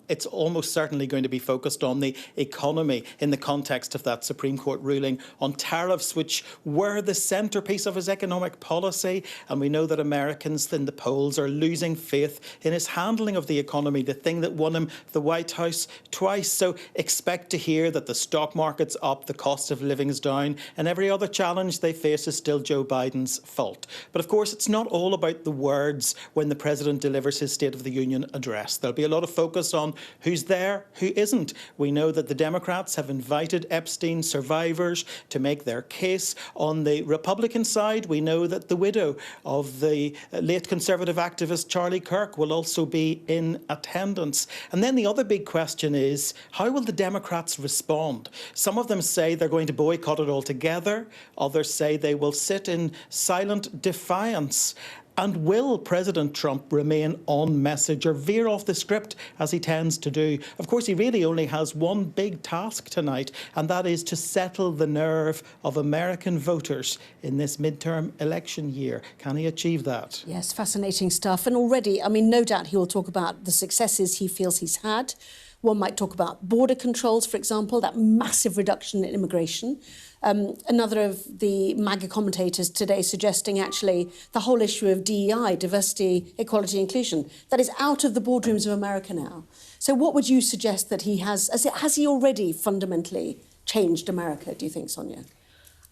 it's almost certainly going to be focused on the economy in the context of that Supreme Court ruling on tariffs, which were the centrepiece of his economic policy. And we know that Americans in the polls are losing faith in his handling of the economy, the thing that won him the White House twice. So expect to hear that the stock market's up, the cost of living is down, and every other challenge they face is still Joe Biden's fault. But of course, it's not all about the words when the president delivers his State of the Union address. There'll be a lot of focus on who's there, who isn't. We know that the Democrats have invited Epstein survivors to make their case. On the Republican side, we know that the widow of the late Conservative activist Charlie Kirk will also be in attendance. And then the other big question is, how will the Democrats respond? Some of them say they're going to boycott it altogether. Others say they will sit in silent defiance. And will President Trump remain on message or veer off the script as he tends to do? Of course, he really only has one big task tonight, and that is to settle the nerve of American voters in this midterm election year. Can he achieve that? Yes, fascinating stuff. And already, I mean, no doubt he will talk about the successes he feels he's had. One might talk about border controls, for example, that massive reduction in immigration. Another of the MAGA commentators today suggesting actually the whole issue of DEI, diversity, equality, inclusion, that is out of the boardrooms of America now. So what would you suggest that he has he already fundamentally changed America, do you think, Sonia?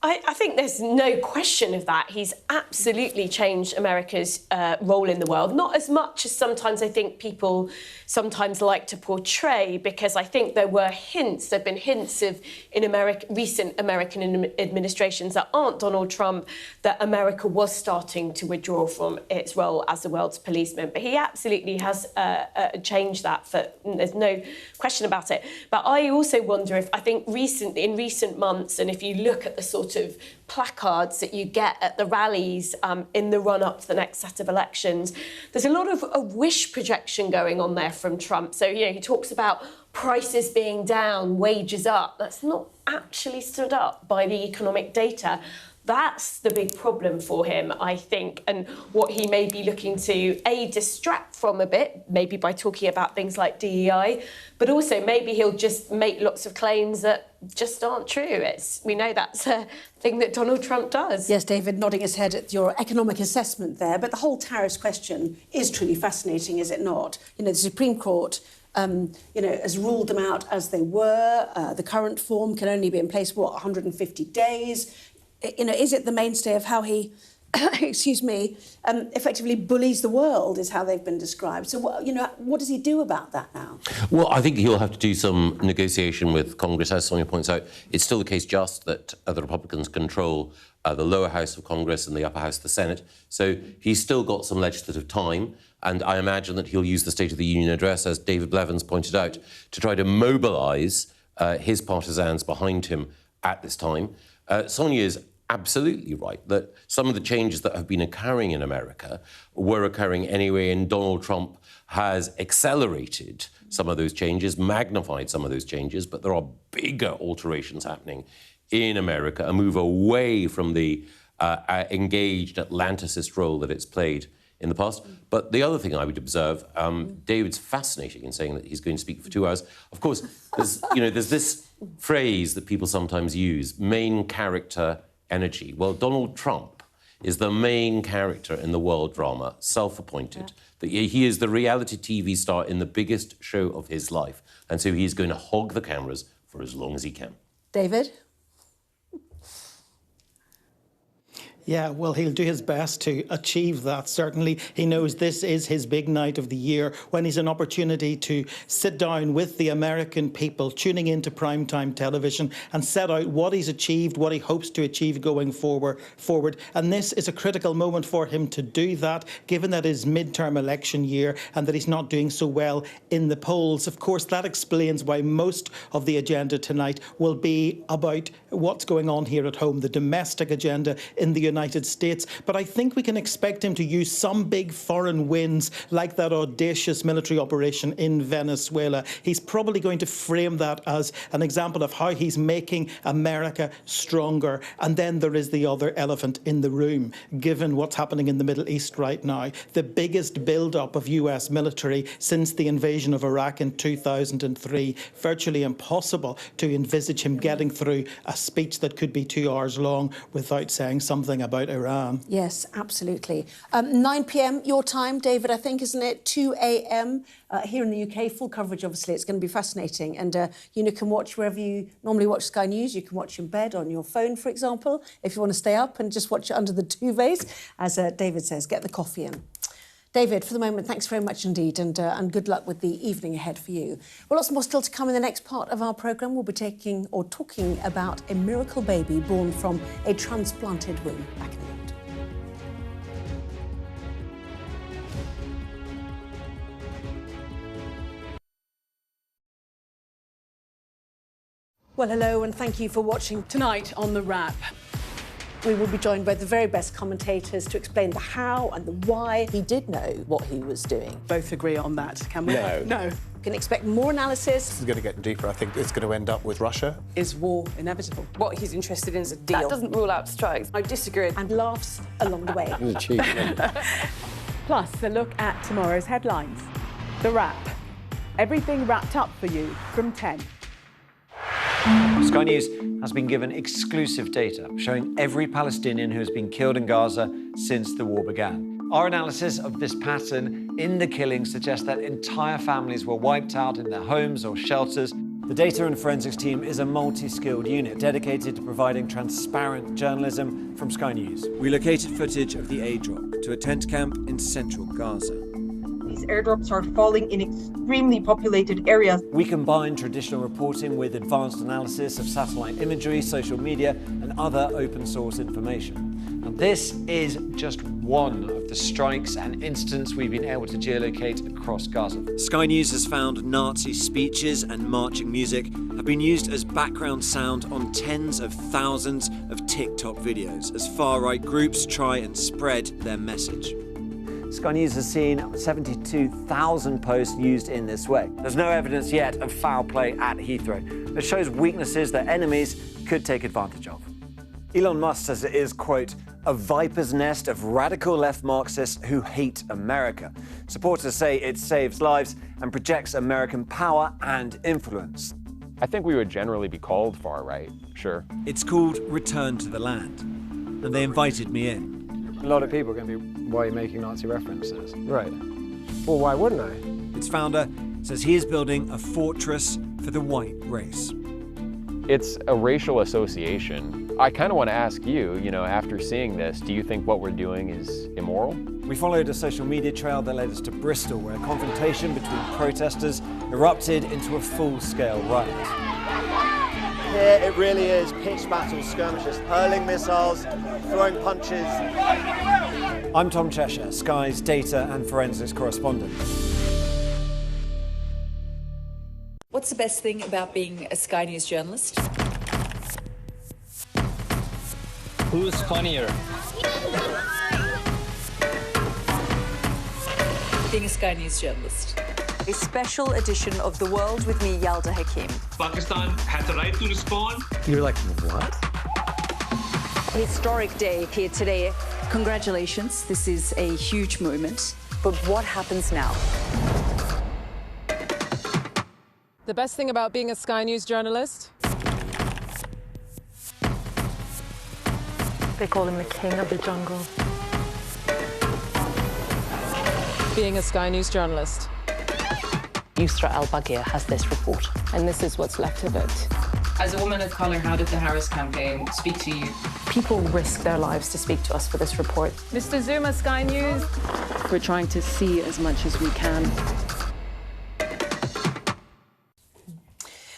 I think there's no question of that. He's absolutely changed America's role in the world. Not as much as sometimes I think people sometimes like to portray, because I think there have been hints of in recent American administrations that aren't Donald Trump, that America was starting to withdraw from its role as the world's policeman. But he absolutely has changed that. There's no question about it. But I also wonder if, I think in recent months, and if you look at the sort of placards that you get at the rallies in the run-up to the next set of elections, there's a lot of wish projection going on there from Trump. So, you know, he talks about prices being down, wages up. That's not actually stood up by the economic data. That's the big problem for him, I think, and what he may be looking to, distract from a bit, maybe by talking about things like DEI, but also maybe he'll just make lots of claims that just aren't true. We know that's a thing that Donald Trump does. Yes, David, nodding his head at your economic assessment there, but the whole tariffs question is truly fascinating, is it not? You know, the Supreme Court has ruled them out as they were. The current form can only be in place, 150 days? You know, is it the mainstay of how he excuse me, effectively bullies the world, is how they've been described. So, what does he do about that now? Well, I think he'll have to do some negotiation with Congress. As Sonia points out, it's still the case just that the Republicans control the lower house of Congress and the upper house of the Senate. So he's still got some legislative time. And I imagine that he'll use the State of the Union address, as David Blevins pointed out, to try to mobilise his partisans behind him at this time. Sonia is absolutely right that some of the changes that have been occurring in America were occurring anyway, and Donald Trump has accelerated some of those changes, magnified some of those changes, but there are bigger alterations happening in America, a move away from the engaged Atlanticist role that it's played in the past. But the other thing I would observe, David's fascinating in saying that he's going to speak for 2 hours. Of course, there's this phrase that people sometimes use, main character energy. Well, Donald Trump is the main character in the world drama, self-appointed. That he is the reality TV star in the biggest show of his life. And so he's going to hog the cameras for as long as he can. David? Yeah, well, he'll do his best to achieve that, certainly. He knows this is his big night of the year, when he's an opportunity to sit down with the American people, tuning into primetime television, and set out what he's achieved, what he hopes to achieve going forward. And this is a critical moment for him to do that, given that his midterm election year and that he's not doing so well in the polls. Of course, that explains why most of the agenda tonight will be about what's going on here at home, the domestic agenda in the United States. But I think we can expect him to use some big foreign wins, like that audacious military operation in Venezuela. He's probably going to frame that as an example of how he's making America stronger. And then there is the other elephant in the room, given what's happening in the Middle East right now. The biggest build-up of US military since the invasion of Iraq in 2003. Virtually impossible to envisage him getting through a speech that could be 2 hours long without saying something about Iran. Yes, absolutely. 9 p.m. your time, David, I think, isn't it? 2 a.m. Here in the UK. Full coverage, obviously. It's going to be fascinating. And you can watch wherever you normally watch Sky News. You can watch in bed, on your phone, for example, if you want to stay up and just watch it under the duvets. As David says, get the coffee in. David, for the moment, thanks very much indeed, and good luck with the evening ahead for you. Well, lots more still to come in the next part of our programme. We'll be talking about a miracle baby born from a transplanted womb. Back in a minute. Well, hello, and thank you for watching tonight on The Wrap. We will be joined by the very best commentators to explain the how and the why. He did know what he was doing. Both agree on that, can we? No. No. You can expect more analysis. This is going to get deeper. I think it's going to end up with Russia. Is war inevitable? What he's interested in is a deal. That doesn't rule out strikes. I disagree. And laughs along the way. Plus, a look at tomorrow's headlines. The Wrap. Everything wrapped up for you from 10. Sky News has been given exclusive data showing every Palestinian who has been killed in Gaza since the war began. Our analysis of this pattern in the killings suggests that entire families were wiped out in their homes or shelters. The data and forensics team is a multi-skilled unit dedicated to providing transparent journalism from Sky News. We located footage of the aid drop to a tent camp in central Gaza. These airdrops are falling in extremely populated areas. We combine traditional reporting with advanced analysis of satellite imagery, social media, and other open source information. Now, this is just one of the strikes and incidents we've been able to geolocate across Gaza. Sky News has found Nazi speeches and marching music have been used as background sound on tens of thousands of TikTok videos as far-right groups try and spread their message. Sky News has seen 72,000 posts used in this way. There's no evidence yet of foul play at Heathrow. It shows weaknesses that enemies could take advantage of. Elon Musk says it is, quote, a viper's nest of radical left Marxists who hate America. Supporters say it saves lives and projects American power and influence. I think we would generally be called far right, sure. It's called Return to the Land, and they invited me in. A lot of people are going to be, why are you making Nazi references? Right. Well, why wouldn't I? Its founder says he is building a fortress for the white race. It's a racial association I kind of want to ask you, after seeing this, do you think what we're doing is immoral? We followed a social media trail that led us to Bristol, where a confrontation between protesters erupted into a full-scale riot. Here it really is pitched battle skirmishes, hurling missiles, throwing punches. I'm Tom Cheshire, Sky's data and forensics correspondent. What's the best thing about being a Sky News journalist? Who's funnier? Being a Sky News journalist. A special edition of The World with me, Yalda Hakim. Pakistan has the right to respond. You're like, what? Historic day here today. Congratulations, this is a huge moment. But what happens now? The best thing about being a Sky News journalist? They call him the king of the jungle. Being a Sky News journalist. Yusra Al-Baghir has this report. And this is what's left of it. As a woman of colour, how did the Harris campaign speak to you? People risk their lives to speak to us for this report. Mr. Zuma, Sky News. We're trying to see as much as we can.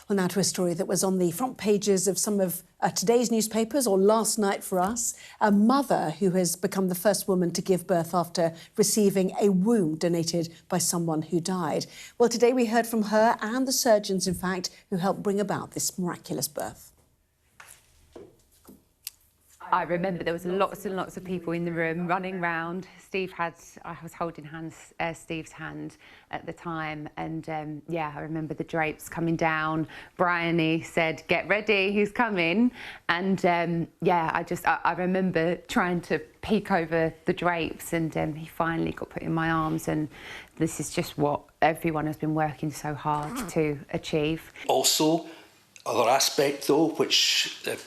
Well, now to a story that was on the front pages of some of today's newspapers, or last night for us. A mother who has become the first woman to give birth after receiving a womb donated by someone who died. Well, today we heard from her and the surgeons, in fact, who helped bring about this miraculous birth. I remember there was lots and lots of people in the room running round. I was holding Steve's hand at the time, and yeah, I remember the drapes coming down. Bryony said, "Get ready, he's coming," and yeah, I remember trying to peek over the drapes, and he finally got put in my arms, and this is just what everyone has been working so hard to achieve. Also, other aspect though, which the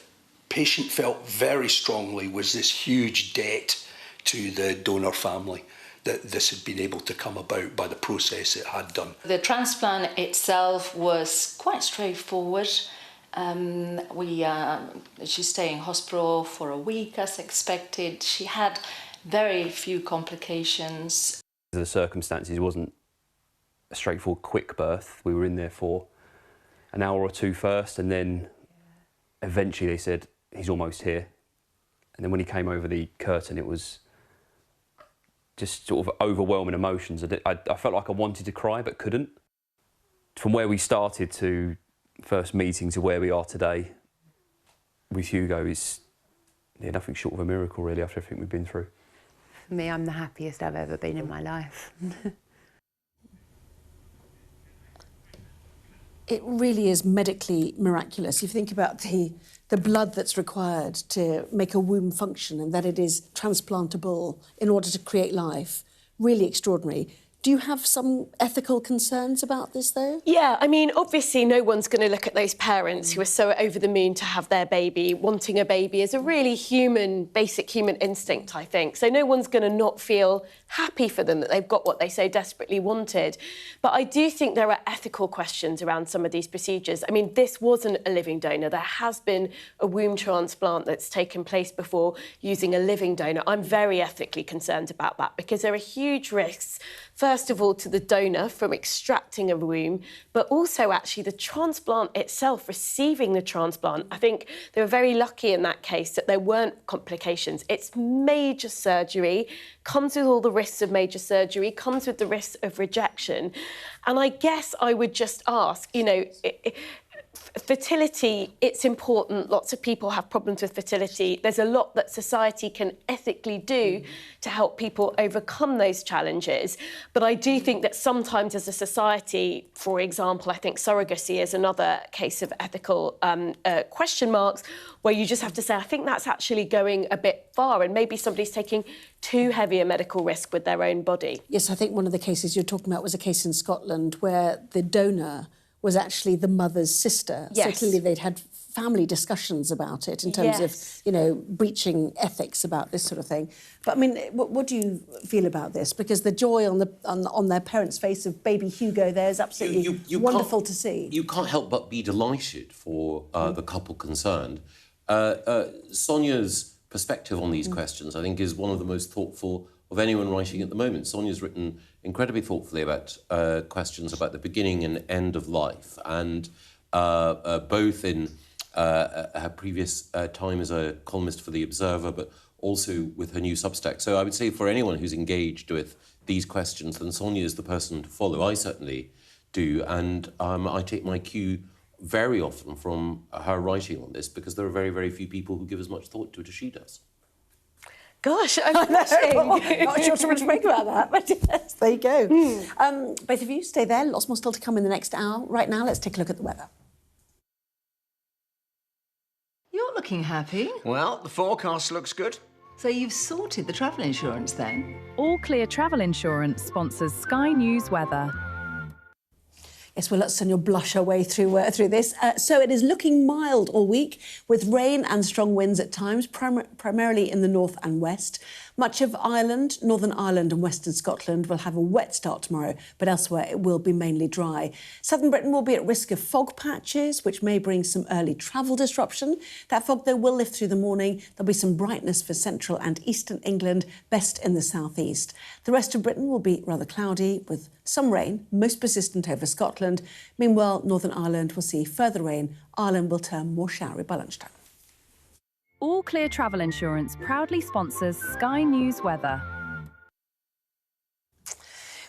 patient felt very strongly, was this huge debt to the donor family, that this had been able to come about by the process it had done. The transplant itself was quite straightforward. She stayed in hospital for a week as expected. She had very few complications. The circumstances wasn't a straightforward quick birth. We were in there for an hour or two first, and then eventually they said, "He's almost here." And then when he came over the curtain, it was just sort of overwhelming emotions. I felt like I wanted to cry but couldn't. From where we started to first meeting to where we are today with Hugo is nothing short of a miracle, really, after everything we've been through. For me, I'm the happiest I've ever been in my life. It really is medically miraculous. You think about the blood that's required to make a womb function, and that it is transplantable in order to create life. Really extraordinary. Do you have some ethical concerns about this, though? Yeah, I mean, obviously no one's going to look at those parents who are so over the moon to have their baby. Wanting a baby is a really basic human instinct, I think. So no one's going to not feel happy for them that they've got what they so desperately wanted. But I do think there are ethical questions around some of these procedures. I mean, this wasn't a living donor. There has been a womb transplant that's taken place before using a living donor. I'm very ethically concerned about that because there are huge risks, first of all, to the donor from extracting a womb, but also actually the transplant itself, receiving the transplant. I think they were very lucky in that case that there weren't complications. It's major surgery, comes with all the risks of major surgery, comes with the risks of rejection. And I guess I would just ask, fertility, it's important. Lots of people have problems with fertility. There's a lot that society can ethically do to help people overcome those challenges. But I do think that sometimes as a society, for example, I think surrogacy is another case of ethical question marks, where you just have to say, I think that's actually going a bit far, and maybe somebody's taking too heavy a medical risk with their own body. Yes, I think one of the cases you're talking about was a case in Scotland where the donor was actually the mother's sister. Yes. So clearly they'd had family discussions about it in terms of, breaching ethics about this sort of thing. But I mean, what do you feel about this? Because the joy on their parents' face of baby Hugo there is absolutely wonderful to see. You can't help but be delighted for the couple concerned. Sonia's perspective on these questions, I think, is one of the most thoughtful of anyone writing at the moment. Sonia's written incredibly thoughtfully about questions about the beginning and end of life, and both in her previous time as a columnist for The Observer, but also with her new Substack. So I would say for anyone who's engaged with these questions, then Sonia is the person to follow. I certainly do, and I take my cue very often from her writing on this, because there are very, very few people who give as much thought to it as she does. Gosh, I'm blushing. Not sure too much to make about that, but yes, there you go. Both of you, stay there. Lots more still to come in the next hour. Right now, let's take a look at the weather. You're looking happy. Well, the forecast looks good. So you've sorted the travel insurance then? All Clear Travel Insurance sponsors Sky News Weather. Yes, we'll let Sonia blush her way through this. So it is looking mild all week, with rain and strong winds at times, primarily in the north and west. Much of Ireland, Northern Ireland and Western Scotland will have a wet start tomorrow, but elsewhere it will be mainly dry. Southern Britain will be at risk of fog patches, which may bring some early travel disruption. That fog, though, will lift through the morning. There'll be some brightness for central and eastern England, best in the southeast. The rest of Britain will be rather cloudy, with some rain, most persistent over Scotland. Meanwhile, Northern Ireland will see further rain. Ireland will turn more showery by lunchtime. All Clear Travel Insurance proudly sponsors Sky News Weather.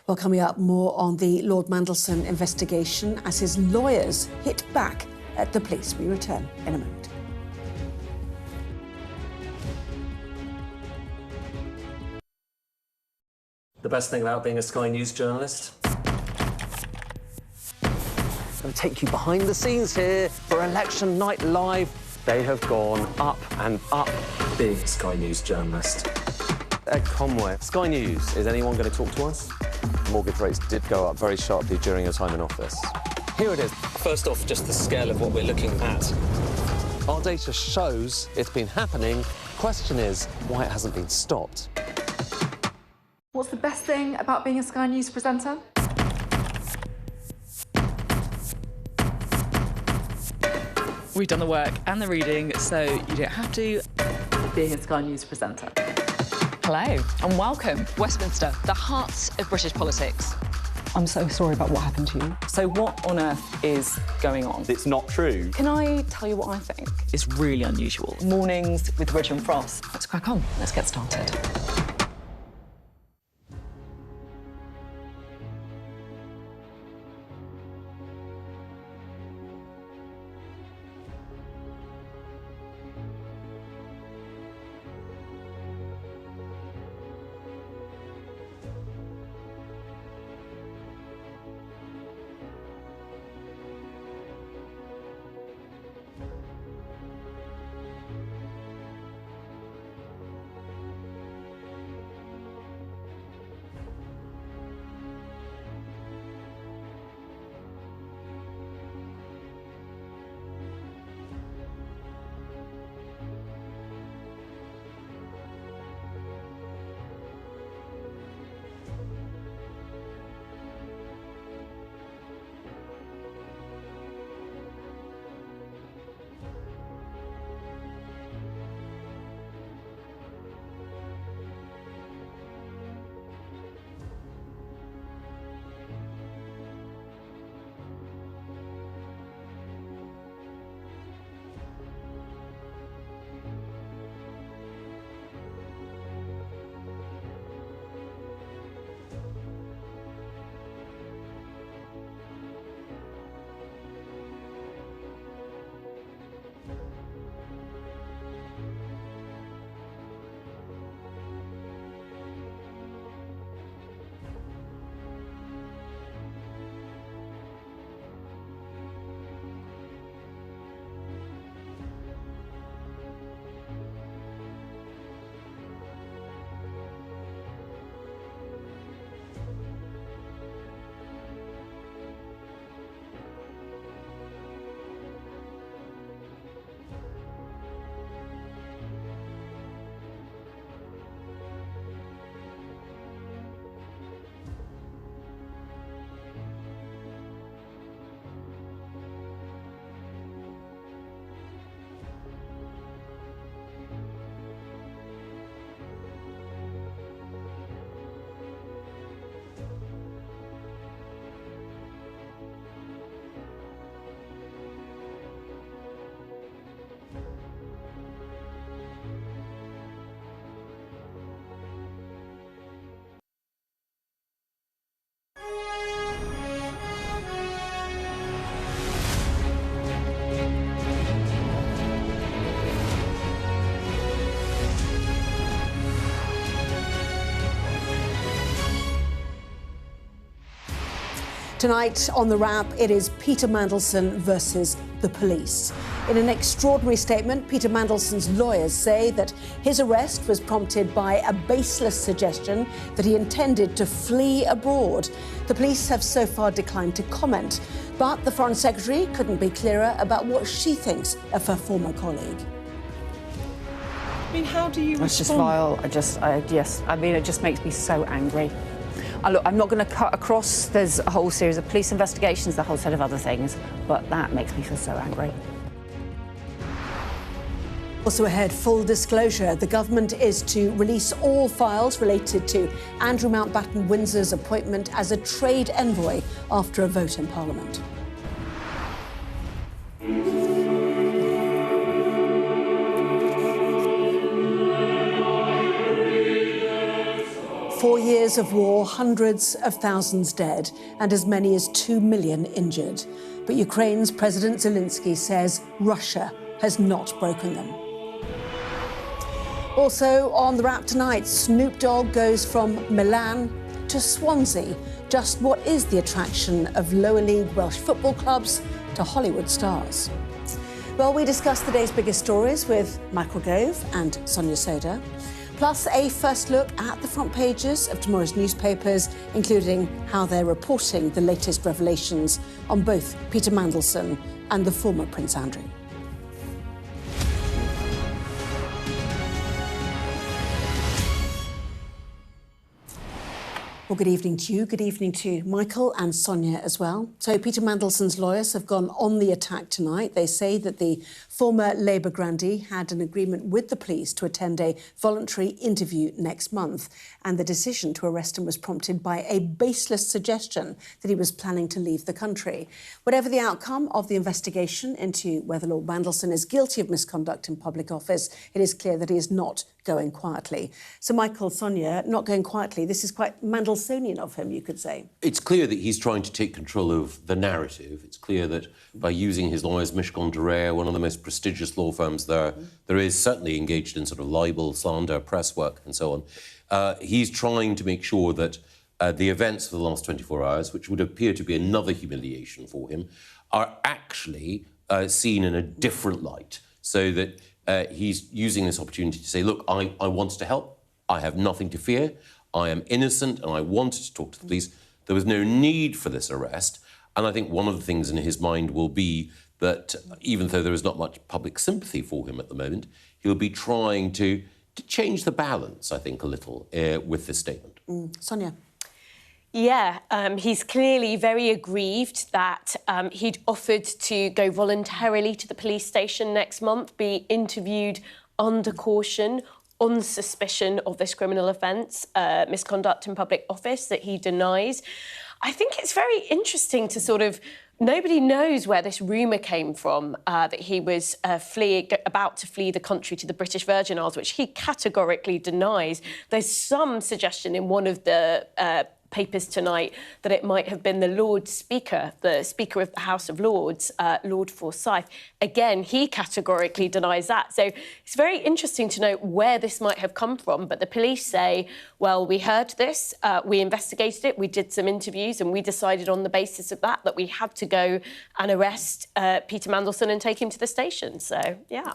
Well, coming up, more on the Lord Mandelson investigation as his lawyers hit back at the police. We return in a moment. The best thing about being a Sky News journalist? I'm going to take you behind the scenes here for Election Night Live. They have gone up and up. Being a Sky News journalist. Ed Conway. Sky News, is anyone going to talk to us? Mortgage rates did go up very sharply during your time in office. Here it is. First off, just the scale of what we're looking at. Our data shows it's been happening. Question is, why it hasn't been stopped. What's the best thing about being a Sky News presenter? We've done the work and the reading, so you don't have to. Being a Sky News presenter. Hello and welcome. Westminster, the heart of British politics. I'm so sorry about what happened to you. So what on earth is going on? It's not true. Can I tell you what I think? It's really unusual. Mornings with Richard and Frost. Let's crack on. Let's get started. Tonight on The Wrap, it is Peter Mandelson versus the police. In an extraordinary statement, Peter Mandelson's lawyers say that his arrest was prompted by a baseless suggestion that he intended to flee abroad. The police have so far declined to comment, but the Foreign Secretary couldn't be clearer about what she thinks of her former colleague. I mean, how do you That's respond? just vile. It just makes me so angry. Look, I'm not going to cut across. There's a whole series of police investigations, a whole set of other things, but that makes me feel so angry. Also ahead, full disclosure. The government is to release all files related to Andrew Mountbatten Windsor's appointment as a trade envoy after a vote in Parliament. 4 years of war, hundreds of thousands dead, and as many as 2 million injured. But Ukraine's President Zelensky says Russia has not broken them. Also on The Wrap tonight, Snoop Dogg goes from Milan to Swansea. Just what is the attraction of lower league Welsh football clubs to Hollywood stars? Well, we discuss the day's biggest stories with Michael Gove and Sonia Sodha, plus a first look at the front pages of tomorrow's newspapers, including how they're reporting the latest revelations on both Peter Mandelson and the former Prince Andrew. Well, good evening to you. Good evening to Michael and Sonia as well. So Peter Mandelson's lawyers have gone on the attack tonight. They say that the former Labour grandee had an agreement with the police to attend a voluntary interview next month, and the decision to arrest him was prompted by a baseless suggestion that he was planning to leave the country. Whatever the outcome of the investigation into whether Lord Mandelson is guilty of misconduct in public office, it is clear that he is not going quietly. So, Michael, Sonia, not going quietly. This is quite Mandelsonian of him, you could say. It's clear that he's trying to take control of the narrative. It's clear that by using his lawyers, Mishcon de Reya, one of the most prestigious law firms there is certainly engaged in sort of libel, slander, press work and so on. He's trying to make sure that the events of the last 24 hours, which would appear to be another humiliation for him, are actually seen in a different light, so that he's using this opportunity to say, look, I wanted to help. I have nothing to fear. I am innocent and I wanted to talk to the police. There was no need for this arrest. And I think one of the things in his mind will be that even though there is not much public sympathy for him at the moment, he'll be trying to change the balance, I think, a little with this statement. Sonia. Yeah, he's clearly very aggrieved that he'd offered to go voluntarily to the police station next month, be interviewed under caution on suspicion of this criminal offence, misconduct in public office, that he denies. I think it's very interesting to sort of... Nobody knows where this rumour came from, that he was about to flee the country to the British Virgin Islands, which he categorically denies. There's some suggestion in one of the papers tonight that it might have been the Lord Speaker, the Speaker of the House of Lords, Lord Forsyth. Again, he categorically denies that. So it's very interesting to know where this might have come from. But the police say, well, we heard this, we investigated it, we did some interviews, and we decided on the basis of that we had to go and arrest Peter Mandelson and take him to the station. So, yeah.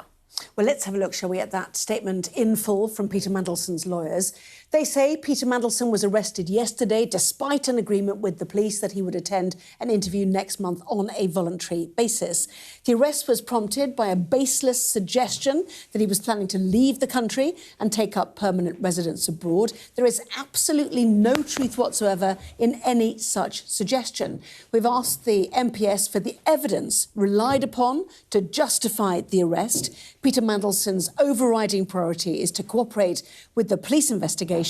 Well, let's have a look, shall we, at that statement in full from Peter Mandelson's lawyers. They say Peter Mandelson was arrested yesterday despite an agreement with the police that he would attend an interview next month on a voluntary basis. The arrest was prompted by a baseless suggestion that he was planning to leave the country and take up permanent residence abroad. There is absolutely no truth whatsoever in any such suggestion. We've asked the MPS for the evidence relied upon to justify the arrest. Peter Mandelson's overriding priority is to cooperate with the police investigation,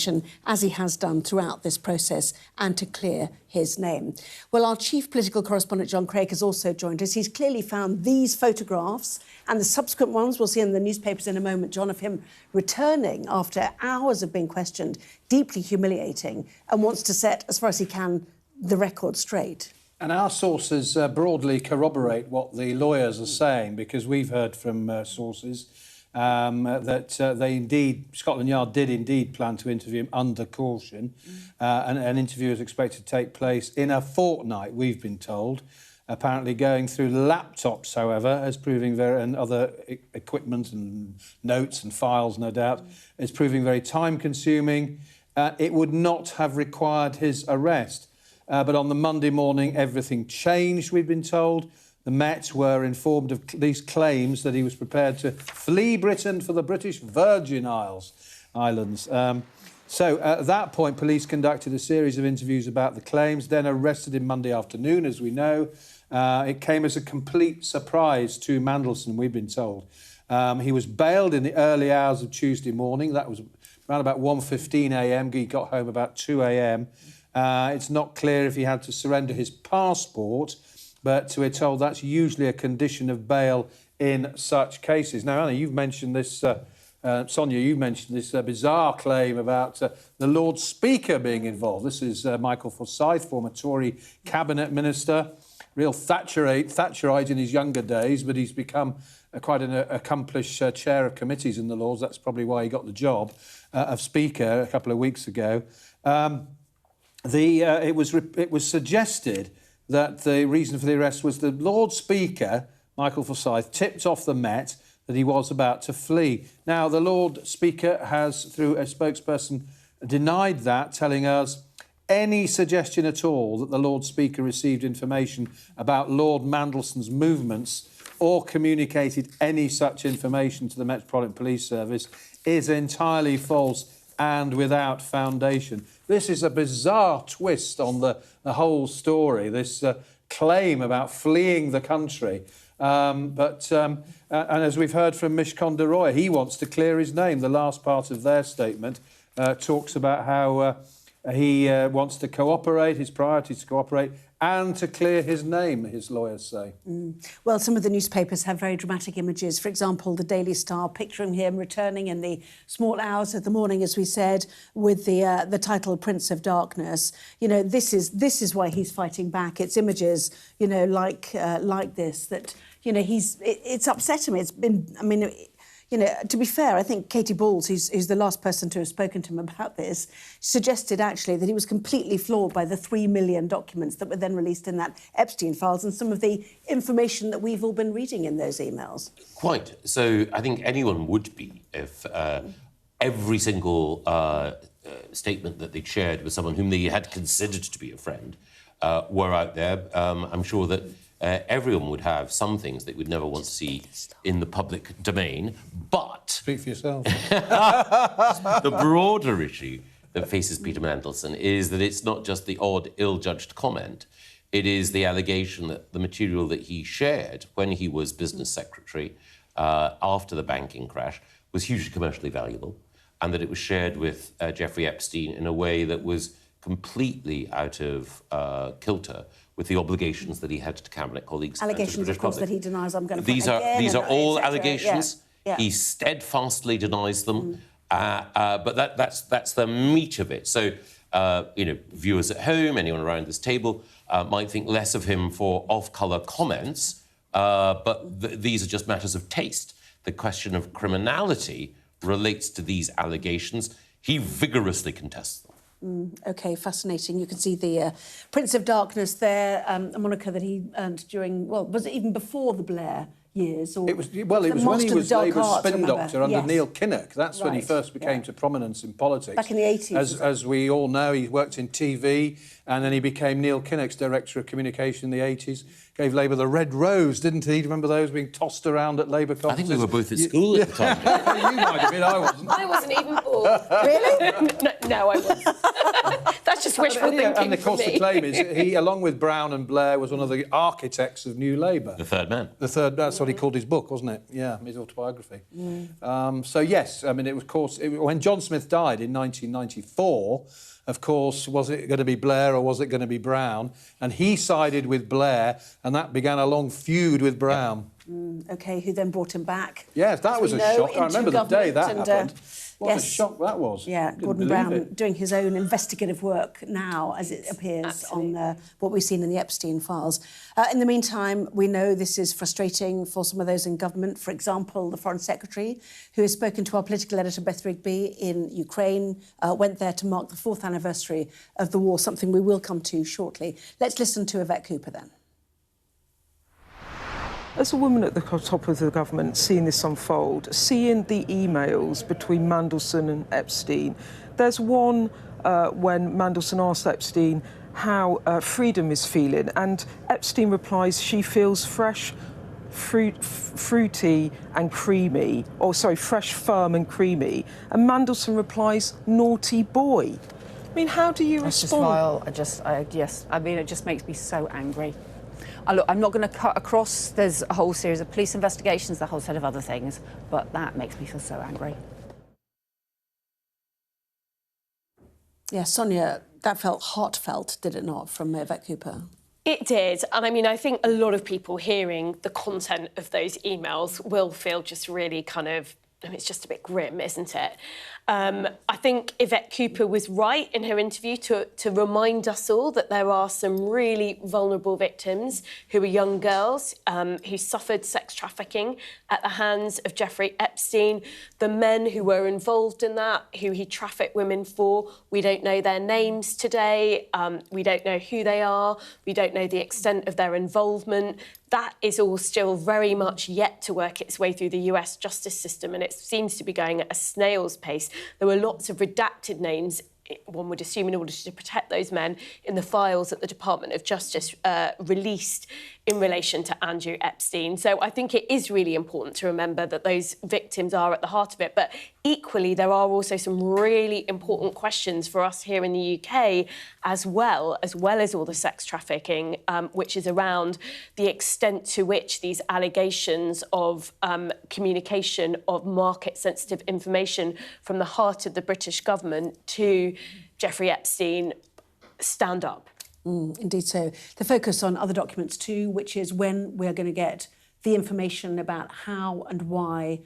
as he has done throughout this process, and to clear his name. Well, our chief political correspondent, John Craig, has also joined us. He's clearly found these photographs and the subsequent ones we'll see in the newspapers in a moment, John, of him returning after hours of being questioned, deeply humiliating, and wants to set, as far as he can, the record straight. And our sources broadly corroborate what the lawyers are saying, because we've heard from sources Scotland Yard did indeed plan to interview him under caution. And an interview is expected to take place in a fortnight, we've been told. Apparently going through laptops, however, as proving and other equipment and notes and files, no doubt, is proving very time-consuming. It would not have required his arrest. But on the Monday morning, everything changed, we've been told. The Met were informed of these claims that he was prepared to flee Britain for the British Virgin Islands. So at that point, police conducted a series of interviews about the claims, then arrested him Monday afternoon, as we know. It came as a complete surprise to Mandelson, we've been told. He was bailed in the early hours of Tuesday morning. That was around about 1:15 a.m. He got home about 2 a.m. It's not clear if he had to surrender his passport, but we're told that's usually a condition of bail in such cases. Now, Anna, you've mentioned this, Sonia, you've mentioned this bizarre claim about the Lord Speaker being involved. This is Michael Forsyth, former Tory cabinet minister, real Thatcherite in his younger days, but he's become quite an accomplished chair of committees in the Lords. That's probably why he got the job of Speaker a couple of weeks ago. It was suggested that the reason for the arrest was the Lord Speaker, Michael Forsyth, tipped off the Met that he was about to flee. Now, the Lord Speaker has, through a spokesperson, denied that, telling us any suggestion at all that the Lord Speaker received information about Lord Mandelson's movements or communicated any such information to the Metropolitan Police Service is entirely false and without foundation. This is a bizarre twist on the whole story, this claim about fleeing the country. And as we've heard from Mishcon de Roy, he wants to clear his name. The last part of their statement talks about how he wants to cooperate, his priority is to cooperate, and to clear his name, his lawyers say. Well, some of the newspapers have very dramatic images. For example, the Daily Star picturing him returning in the small hours of the morning, as we said, with the title Prince of Darkness. You know, this is why he's fighting back. It's images, you know, like this that, you know, it's upset him. It's been, I mean, you know, to be fair, I think Katie Balls, who's the last person to have spoken to him about this, suggested actually that he was completely floored by the 3 million documents that were then released in that Epstein files and some of the information that we've all been reading in those emails. Quite. So I think anyone would be if every single statement that they'd shared with someone whom they had considered to be a friend were out there. I'm sure that everyone would have some things that we'd never want to see in the public domain, but... Speak for yourself. The broader issue that faces Peter Mandelson is that it's not just the odd, ill-judged comment. It is the allegation that the material that he shared when he was business secretary after the banking crash was hugely commercially valuable, and that it was shared with Jeffrey Epstein in a way that was completely out of kilter with the obligations that he had to cabinet colleagues. Allegations, of course, that he denies. I'm going to These are all allegations. Yeah. He steadfastly denies them, but that's the meat of it. So, you know, viewers at home, anyone around this table, might think less of him for off-colour comments, but these are just matters of taste. The question of criminality relates to these allegations. He vigorously contests them. OK, fascinating. You can see the Prince of Darkness there, a moniker that he earned during, well, was it even before the Blair years? Or it was when he was Labour's spin doctor under Neil Kinnock. That's when he first became to prominence in politics. Back in the 80s. As we all know, he worked in TV, and then he became Neil Kinnock's Director of Communication in the 80s. Gave Labour the Red Rose, didn't he? Remember those being tossed around at Labour conferences? I think we were both at school at the time. You might have been, I wasn't. I wasn't even born. Really? No, I wasn't. That's just wishful thinking. And of course, the claim is he, along with Brown and Blair, was one of the architects of New Labour. The third man. The third. That's what he called his book, wasn't it? Yeah, his autobiography. So yes, I mean, it was, of course, when John Smith died in 1994. Of course, was it going to be Blair or was it going to be Brown? And he sided with Blair, and that began a long feud with Brown. OK, who then brought him back. Yes, that was a shock. I remember the day that happened. What a shock that was. Yeah, Gordon Brown doing his own investigative work now, as it appears on what we've seen in the Epstein files. In the meantime, we know this is frustrating for some of those in government. For example, the Foreign Secretary, who has spoken to our political editor, Beth Rigby, in Ukraine, went there to mark the 4th anniversary of the war, something we will come to shortly. Let's listen to Yvette Cooper then. As a woman at the top of the government, seeing this unfold, seeing the emails between Mandelson and Epstein, there's one when Mandelson asked Epstein how Freedom is feeling, and Epstein replies she feels fresh, fruity and creamy, or sorry, fresh, firm and creamy, and Mandelson replies, naughty boy. I mean, how do you respond? Just vile. It just makes me so angry. Look, I'm not going to cut across. There's a whole series of police investigations, a whole set of other things, but that makes me feel so angry. Yeah, Sonia, that felt heartfelt, did it not, from Yvette Cooper? It did. And I mean, I think a lot of people hearing the content of those emails will feel just really kind of, it's just a bit grim, isn't it? I think Yvette Cooper was right in her interview to remind us all that there are some really vulnerable victims who are young girls who suffered sex trafficking at the hands of Jeffrey Epstein. The men who were involved in that, who he trafficked women for, we don't know their names today. We don't know who they are. We don't know the extent of their involvement. That is all still very much yet to work its way through the US justice system, and it seems to be going at a snail's pace. There were lots of redacted names, one would assume, in order to protect those men in the files that the Department of Justice released in relation to Andrew Epstein. So I think it is really important to remember that those victims are at the heart of it. But equally, there are also some really important questions for us here in the UK as well as all the sex trafficking, which is around the extent to which these allegations of communication of market-sensitive information from the heart of the British government to Jeffrey Epstein stand up. Indeed so. The focus on other documents too, which is when we're going to get the information about how and why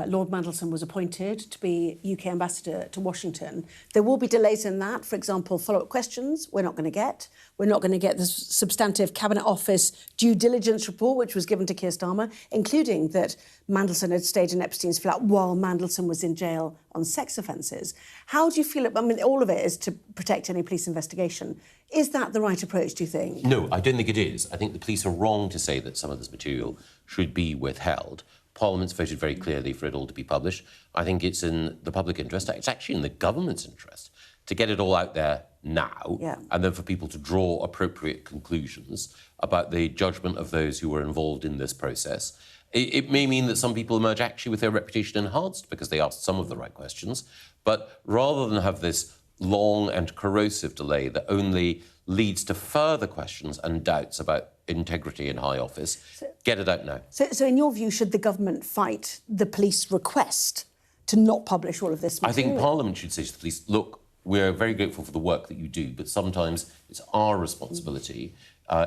Lord Mandelson was appointed to be UK ambassador to Washington. There will be delays in that. For example, follow-up questions we're not going to get. We're not going to get the substantive Cabinet Office due diligence report, which was given to Keir Starmer, including that Mandelson had stayed in Epstein's flat while Mandelson was in jail on sex offences. How do you feel? I mean, all of it is to protect any police investigation. Is that the right approach, do you think? No, I don't think it is. I think the police are wrong to say that some of this material should be withheld. Parliament's voted very clearly for it all to be published. I think it's in the public interest. It's actually in the government's interest to get it all out there now, and then for people to draw appropriate conclusions about the judgment of those who were involved in this process. It may mean that some people emerge actually with their reputation enhanced because they asked some of the right questions, but rather than have this long and corrosive delay that only leads to further questions and doubts about integrity in high office, get it out now. So in your view, should the government fight the police request to not publish all of this material? I think Parliament should say to the police, look, we're very grateful for the work that you do, but sometimes it's our responsibility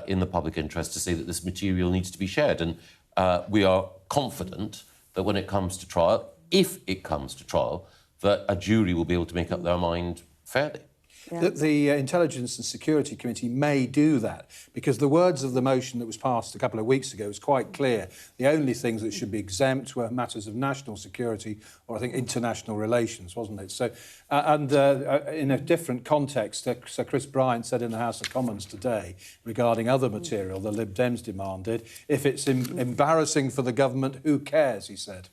in the public interest to say that this material needs to be shared. And we are confident that when it comes to trial, if it comes to trial, that a jury will be able to make up their mind fairly. Yeah. The Intelligence and Security Committee may do that, because the words of the motion that was passed a couple of weeks ago was quite clear. The only things that should be exempt were matters of national security or, I think, international relations, wasn't it? So, in a different context, Sir Chris Bryant said in the House of Commons today, regarding other material the Lib Dems demanded, if it's embarrassing for the government, who cares, he said.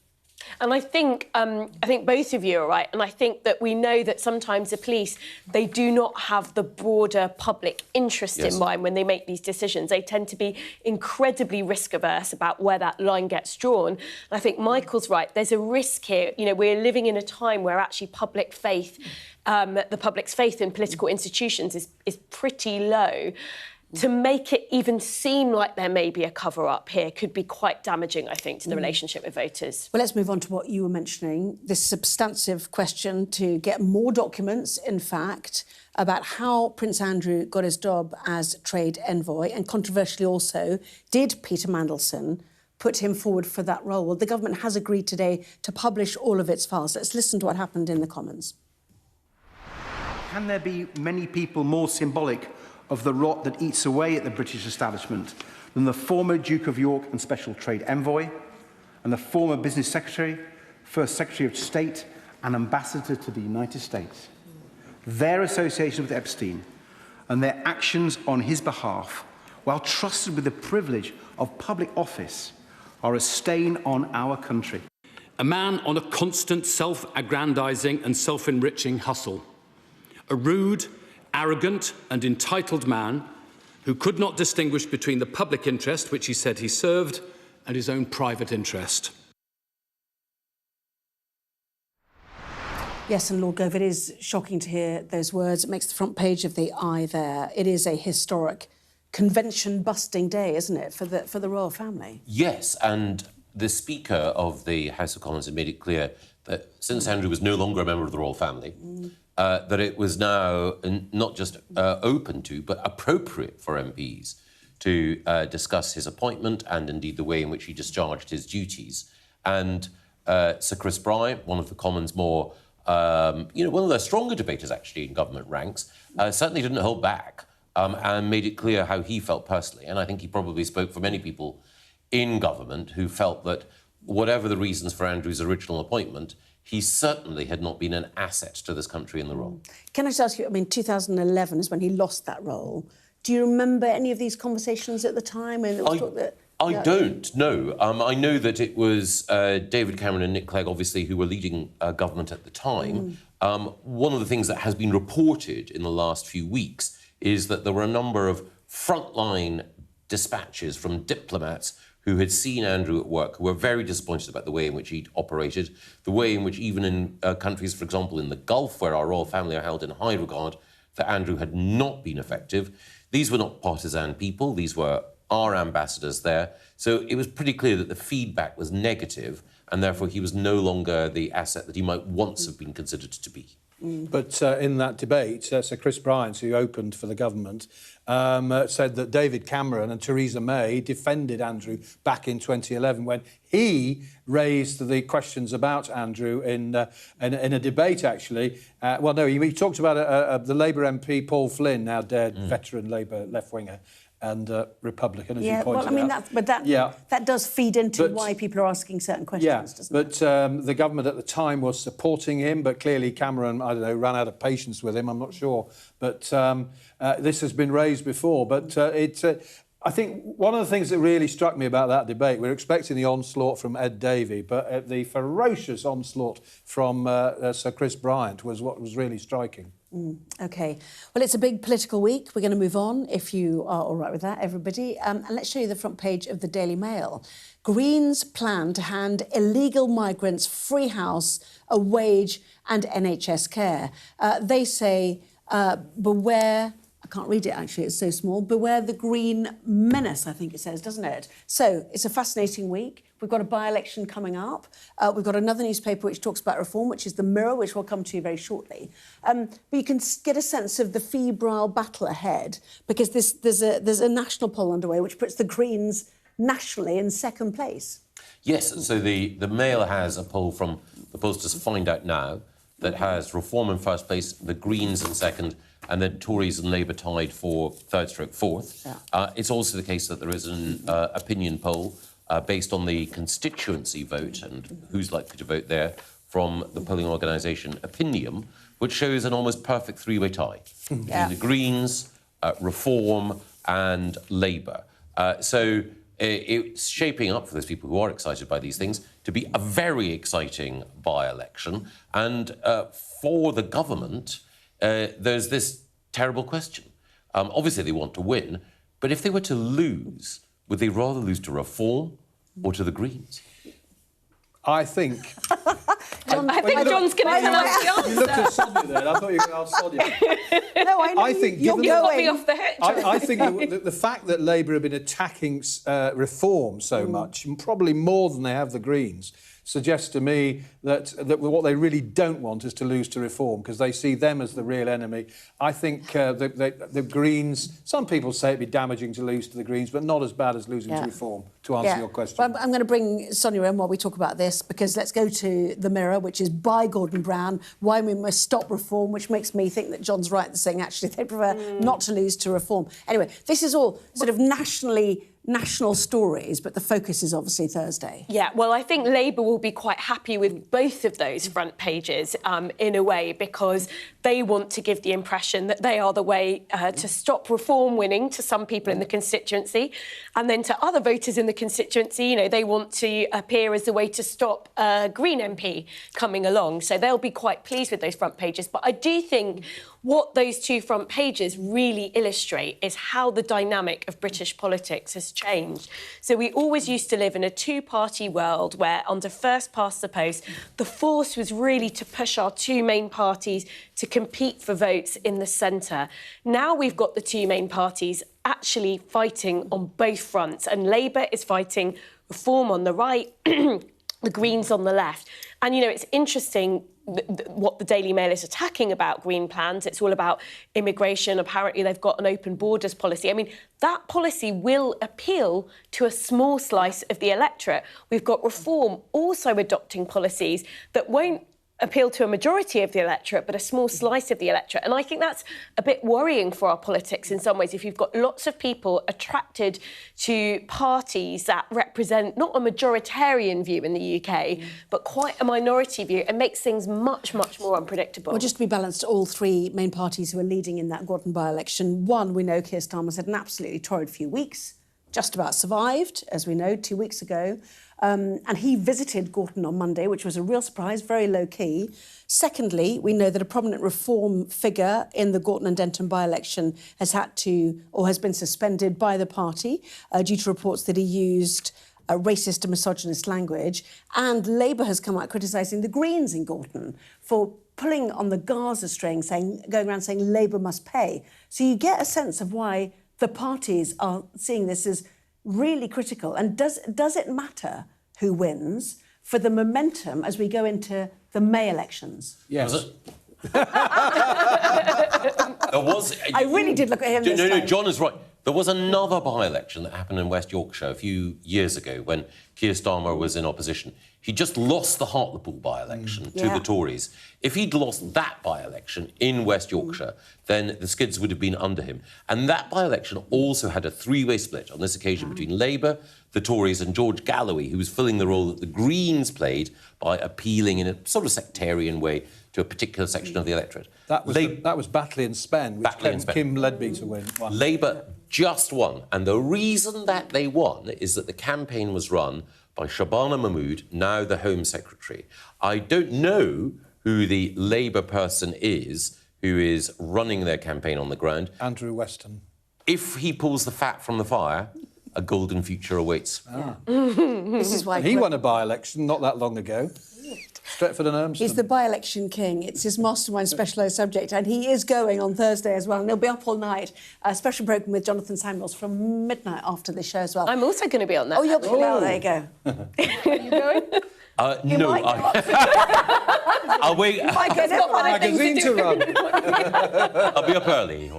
And I think both of you are right. And I think that we know that sometimes the police, they do not have the broader public interest in mind when they make these decisions. They tend to be incredibly risk-averse about where that line gets drawn. And I think Michael's right. There's a risk here. You know, we're living in a time where actually public faith, the public's faith in political institutions is pretty low. To make it even seem like there may be a cover-up here could be quite damaging, I think, to the relationship with voters. Well, let's move on to what you were mentioning, this substantive question to get more documents, in fact, about how Prince Andrew got his job as trade envoy, and controversially also, did Peter Mandelson put him forward for that role. Well, the government has agreed today to publish all of its files. Let's listen to what happened in the Commons. Can there be many people more symbolic of the rot that eats away at the British establishment than the former Duke of York and Special Trade Envoy, and the former Business Secretary, First Secretary of State and Ambassador to the United States? Their association with Epstein and their actions on his behalf, while trusted with the privilege of public office, are a stain on our country. A man on a constant self-aggrandizing and self-enriching hustle. A rude, arrogant and entitled man who could not distinguish between the public interest, which he said he served, and his own private interest. Yes, and Lord Gove, it is shocking to hear those words. It makes the front page of the Eye there. It is a historic convention-busting day, isn't it, for the royal family? Yes, and the Speaker of the House of Commons had made it clear that since Andrew was no longer a member of the royal family, that it was now not just open to, but appropriate for MPs to discuss his appointment and indeed the way in which he discharged his duties. And Sir Chris Bryant, one of the Commons' more, one of the stronger debaters actually in government ranks, certainly didn't hold back and made it clear how he felt personally. And I think he probably spoke for many people in government who felt that whatever the reasons for Andrew's original appointment, he certainly had not been an asset to this country in the role. Can I just ask you, I mean, 2011 is when he lost that role. Do you remember any of these conversations at the time? And I don't know. I know that it was David Cameron and Nick Clegg, obviously, who were leading government at the time. One of the things that has been reported in the last few weeks is that there were a number of frontline dispatches from diplomats who had seen Andrew at work, who were very disappointed about the way in which he'd operated, the way in which even in countries, for example, in the Gulf, where our royal family are held in high regard, that Andrew had not been effective. These were not partisan people. These were our ambassadors there. So it was pretty clear that the feedback was negative, and therefore he was no longer the asset that he might once have been considered to be. But in that debate, Sir Chris Bryant, who opened for the government, said that David Cameron and Theresa May defended Andrew back in 2011 when he raised the questions about Andrew in a debate, actually. Well, no, he talked about the Labour MP Paul Flynn, now dead, veteran Labour left-winger, and Republican, as you pointed out. That does feed into why people are asking certain questions, doesn't it? But the government at the time was supporting him, but clearly Cameron, I don't know, ran out of patience with him, I'm not sure. But this has been raised before. But I think one of the things that really struck me about that debate, we were expecting the onslaught from Ed Davey, but the ferocious onslaught from Sir Chris Bryant was what was really striking. OK. Well, it's a big political week. We're going to move on, if you are all right with that, everybody. And let's show you the front page of the Daily Mail. Greens plan to hand illegal migrants free house, a wage and NHS care. They say, beware... I can't read it, actually, it's so small. Beware the green menace, I think it says, doesn't it? So it's a fascinating week. We've got a by-election coming up. We've got another newspaper which talks about reform, which is The Mirror, which we'll come to very shortly. But you can get a sense of the febrile battle ahead, because there's a national poll underway which puts the Greens nationally in second place. Yes, so the Mail has a poll from the pollsters Find Out Now that has Reform in first place, the Greens in second, and then Tories and Labour tied for third/fourth. It's also the case that there is an opinion poll based on the constituency vote and who's likely to vote there from the polling organisation Opinium, which shows an almost perfect three-way tie between the Greens, Reform and Labour. So it's shaping up for those people who are excited by these things to be a very exciting by-election. And for the government, there's this terrible question. Obviously, they want to win, but if they were to lose, would they rather lose to Reform or to the Greens? I think... I think John's going to tell us the answer. You looked at Sonia there, I thought you were going to ask Sonia. No, I think you got me off the hook. I think the fact that Labour have been attacking Reform so much, and probably more than they have the Greens, suggests to me that what they really don't want is to lose to Reform, because they see them as the real enemy. I think the Greens, some people say it'd be damaging to lose to the Greens, but not as bad as losing to Reform, to answer your question. Well, I'm going to bring Sonia in while we talk about this, because let's go to the Mirror, which is by Gordon Brown, why we must stop Reform, which makes me think that John's right in saying actually they prefer not to lose to Reform. Anyway, this is all sort of national stories, but the focus is obviously Thursday. Yeah, well, I think Labour will be quite happy with both of those front pages in a way, because they want to give the impression that they are the way to stop Reform winning to some people in the constituency, and then to other voters in the constituency, you know, they want to appear as the way to stop a Green MP coming along. So they'll be quite pleased with those front pages. But I do think what those two front pages really illustrate is how the dynamic of British politics has changed. So we always used to live in a two-party world where, under first past the post, the force was really to push our two main parties to compete for votes in the centre. Now we've got the two main parties actually fighting on both fronts, and Labour is fighting Reform on the right, the Greens on the left. And, you know, it's interesting what the Daily Mail is attacking about Green plans. It's all about immigration. Apparently, they've got an open borders policy. I mean, that policy will appeal to a small slice of the electorate. We've got Reform also adopting policies that won't appeal to a majority of the electorate, but a small slice of the electorate. And I think that's a bit worrying for our politics in some ways. If you've got lots of people attracted to parties that represent not a majoritarian view in the UK, but quite a minority view, it makes things much, much more unpredictable. Well, just to be balanced, all three main parties who are leading in that Gordon by-election, one, we know Keir Starmer's had an absolutely torrid few weeks, just about survived, as we know, 2 weeks ago. And he visited Gorton on Monday, which was a real surprise, very low-key. Secondly, we know that a prominent Reform figure in the Gorton and Denton by-election has had to, or has been suspended by the party due to reports that he used racist and misogynist language. And Labour has come out criticising the Greens in Gorton for pulling on the Gaza string, going around saying Labour must pay. So you get a sense of why the parties are seeing this as really critical. And does it matter who wins for the momentum as we go into the May elections? Yes. There was. I really did look at him this time. No, John is right. There was another by-election that happened in West Yorkshire a few years ago when Keir Starmer was in opposition. He just lost the Hartlepool by-election to the Tories. If he'd lost that by-election in West Yorkshire, then the skids would have been under him. And that by-election also had a three-way split on this occasion between Labour, the Tories and George Galloway, who was filling the role that the Greens played by appealing in a sort of sectarian way to a particular section of the electorate. That was Batley and Spen, which Kim Ledby to win. Labour just won, and the reason that they won is that the campaign was run by Shabana Mahmood, now the Home Secretary. I don't know who the Labour person is who is running their campaign on the ground. Andrew Weston. If he pulls the fat from the fire, a golden future awaits. This is why he won a by-election not that long ago. Stretford and Ermston. He's the by-election king. It's his mastermind specialised subject, and he is going on Thursday as well, and he'll be up all night. A special programme with Jonathan Samuels from midnight after the show as well. I'm also going to be on that. Oh, you'll be well, there you go. Are you going? No, I'll wait. Magazine to run. I'll be up early.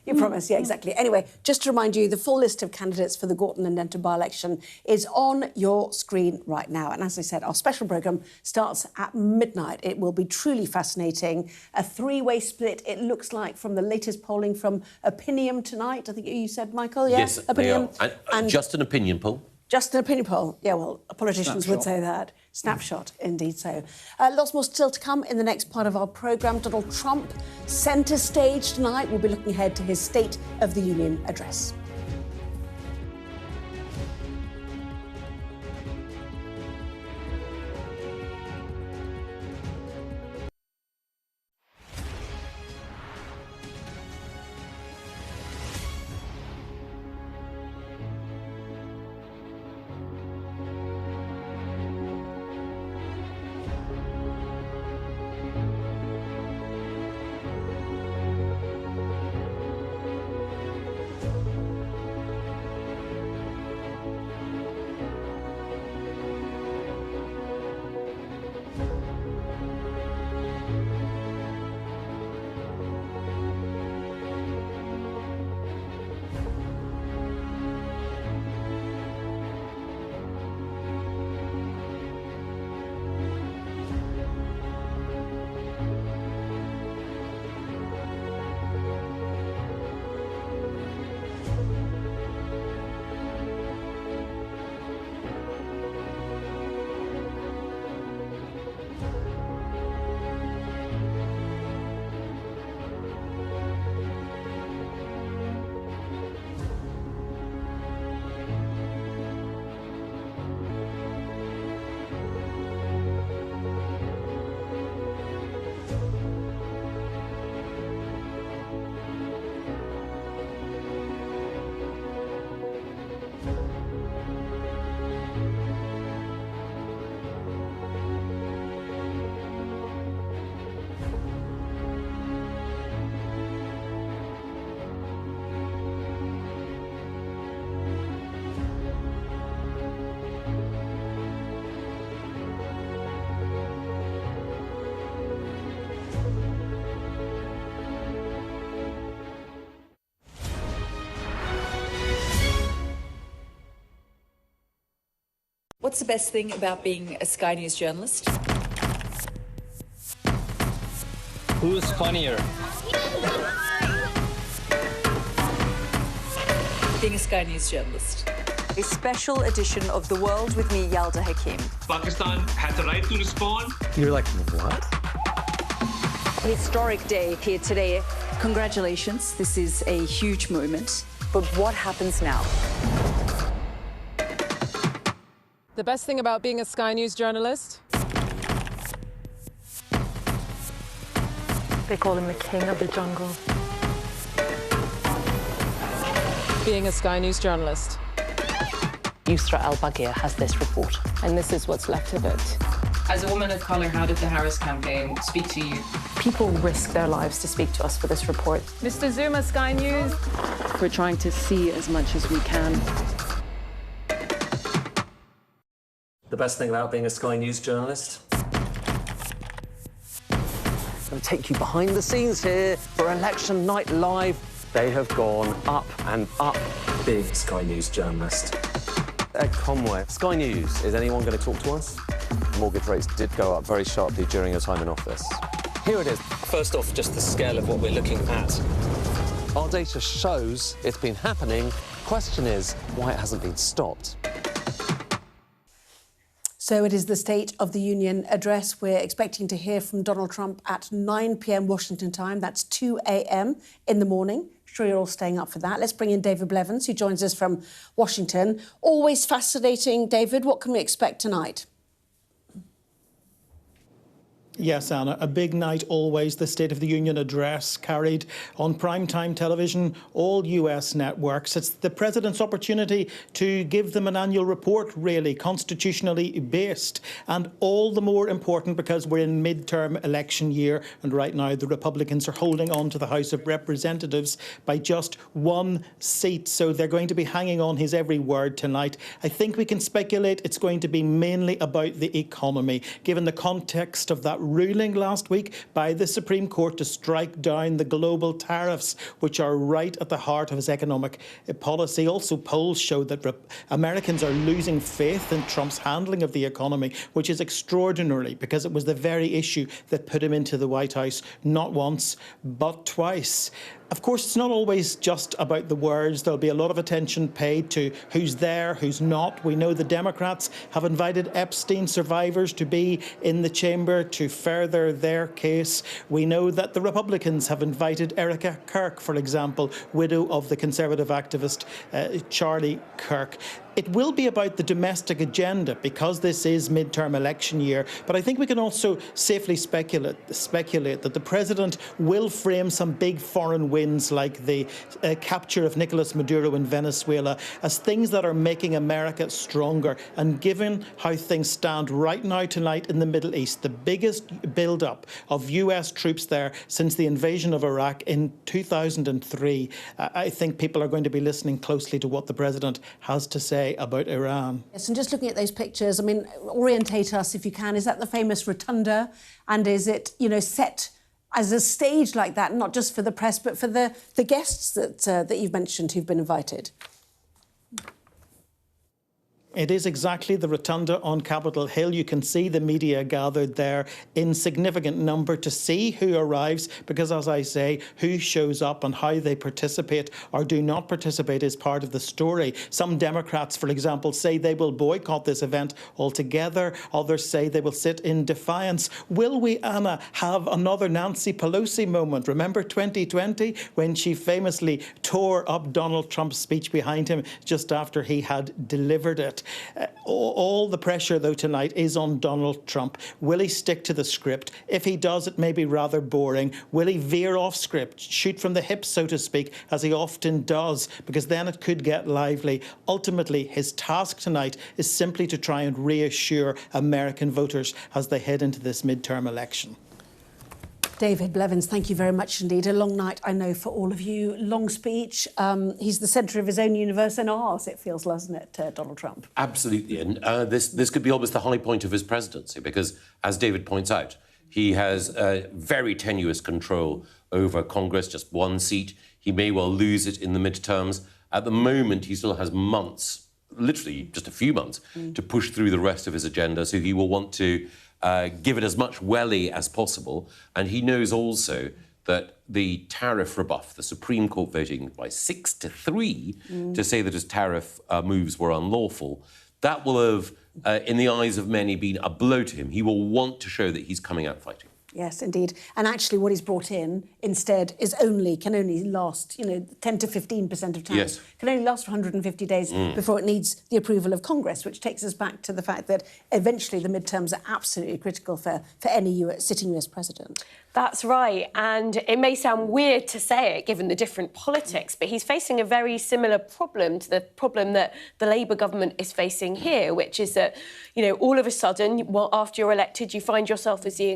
You promise, yeah, exactly. Anyway, just to remind you, the full list of candidates for the Gorton and Denton by-election is on your screen right now. And as I said, our special programme starts at midnight. It will be truly fascinating. A three-way split, it looks like, from the latest polling from Opinion tonight. I think you said, Michael, yeah? Yes, Opinion. they are. And just an opinion poll. Just an opinion poll. Yeah, well, politicians would say that. Snapshot, indeed so. Lots more still to come in the next part of our programme. Donald Trump, centre stage tonight. We'll be looking ahead to his State of the Union address. What's the best thing about being a Sky News journalist? Who's funnier? Being a Sky News journalist. A special edition of The World with me, Yalda Hakim. Pakistan has the right to respond. You're like, what? Historic day here today. Congratulations, this is a huge moment. But what happens now? The best thing about being a Sky News journalist? They call him the king of the jungle. Being a Sky News journalist. Yusra Al-Baghir has this report. And this is what's left of it. As a woman of colour, how did the Harris campaign speak to you? People risk their lives to speak to us for this report. Mr. Zuma, Sky News. We're trying to see as much as we can. The best thing about being a Sky News journalist? I'm going to take you behind the scenes here for Election Night Live. They have gone up and up. Being a Sky News journalist. Ed Conway. Sky News, is anyone going to talk to us? Mortgage rates did go up very sharply during your time in office. Here it is. First off, just the scale of what we're looking at. Our data shows it's been happening. Question is why it hasn't been stopped. So it is the State of the Union address. We're expecting to hear from Donald Trump at 9 p.m. Washington time. That's 2 a.m. in the morning. Sure you're all staying up for that. Let's bring in David Blevins, who joins us from Washington. Always fascinating. David, what can we expect tonight? Yes, Anna, a big night always. The State of the Union address carried on primetime television, all US networks. It's the President's opportunity to give them an annual report, really, constitutionally based, and all the more important because we're in midterm election year, and right now the Republicans are holding on to the House of Representatives by just one seat, so they're going to be hanging on his every word tonight. I think we can speculate it's going to be mainly about the economy, given the context of that ruling last week by the Supreme Court to strike down the global tariffs, which are right at the heart of his economic policy. Also, polls show that Americans are losing faith in Trump's handling of the economy, which is extraordinary because it was the very issue that put him into the White House not once, but twice. Of course, it's not always just about the words. There'll be a lot of attention paid to who's there, who's not. We know the Democrats have invited Epstein survivors to be in the chamber to further their case. We know that the Republicans have invited Erica Kirk, for example, widow of the conservative activist Charlie Kirk. It will be about the domestic agenda because this is midterm election year, but I think we can also safely speculate that the president will frame some big foreign wins like the capture of Nicolas Maduro in Venezuela as things that are making America stronger. And given how things stand right now tonight in the Middle East, the biggest build-up of US troops there since the invasion of Iraq in 2003, I think people are going to be listening closely to what the president has to say about Iran. Yes, and just looking at those pictures, I mean, orientate us if you can. Is that the famous rotunda? And is it, set as a stage like that, not just for the press, but for the guests that you've mentioned who've been invited? It is exactly the rotunda on Capitol Hill. You can see the media gathered there in significant number to see who arrives, because, as I say, who shows up and how they participate or do not participate is part of the story. Some Democrats, for example, say they will boycott this event altogether. Others say they will sit in defiance. Will we, Anna, have another Nancy Pelosi moment? Remember 2020 when she famously tore up Donald Trump's speech behind him just after he had delivered it? All the pressure, though, tonight is on Donald Trump. Will he stick to the script? If he does, it may be rather boring. Will he veer off script, shoot from the hip, so to speak, as he often does? Because then it could get lively. Ultimately, his task tonight is simply to try and reassure American voters as they head into this midterm election. David Blevins, thank you very much indeed. A long night, I know, for all of you. Long speech. He's the centre of his own universe and ours, it feels, doesn't it, Donald Trump? Absolutely. And this could be almost the high point of his presidency because, as David points out, he has very tenuous control over Congress, just one seat. He may well lose it in the midterms. At the moment, he still has months literally just a few months to push through the rest of his agenda. So he will want to give it as much welly as possible. And he knows also that the tariff rebuff, the Supreme Court voting by 6-3 to say that his tariff moves were unlawful, that will have, in the eyes of many, been a blow to him. He will want to show that he's coming out fighting. Yes, indeed. And actually what he's brought in instead can only last, 10 to 15% of time. Yes. Can only last for 150 days before it needs the approval of Congress, which takes us back to the fact that eventually the midterms are absolutely critical for any sitting US president. That's right. And it may sound weird to say it, given the different politics, but he's facing a very similar problem to the problem that the Labour government is facing here, which is that, all of a sudden, after you're elected, you find yourself as the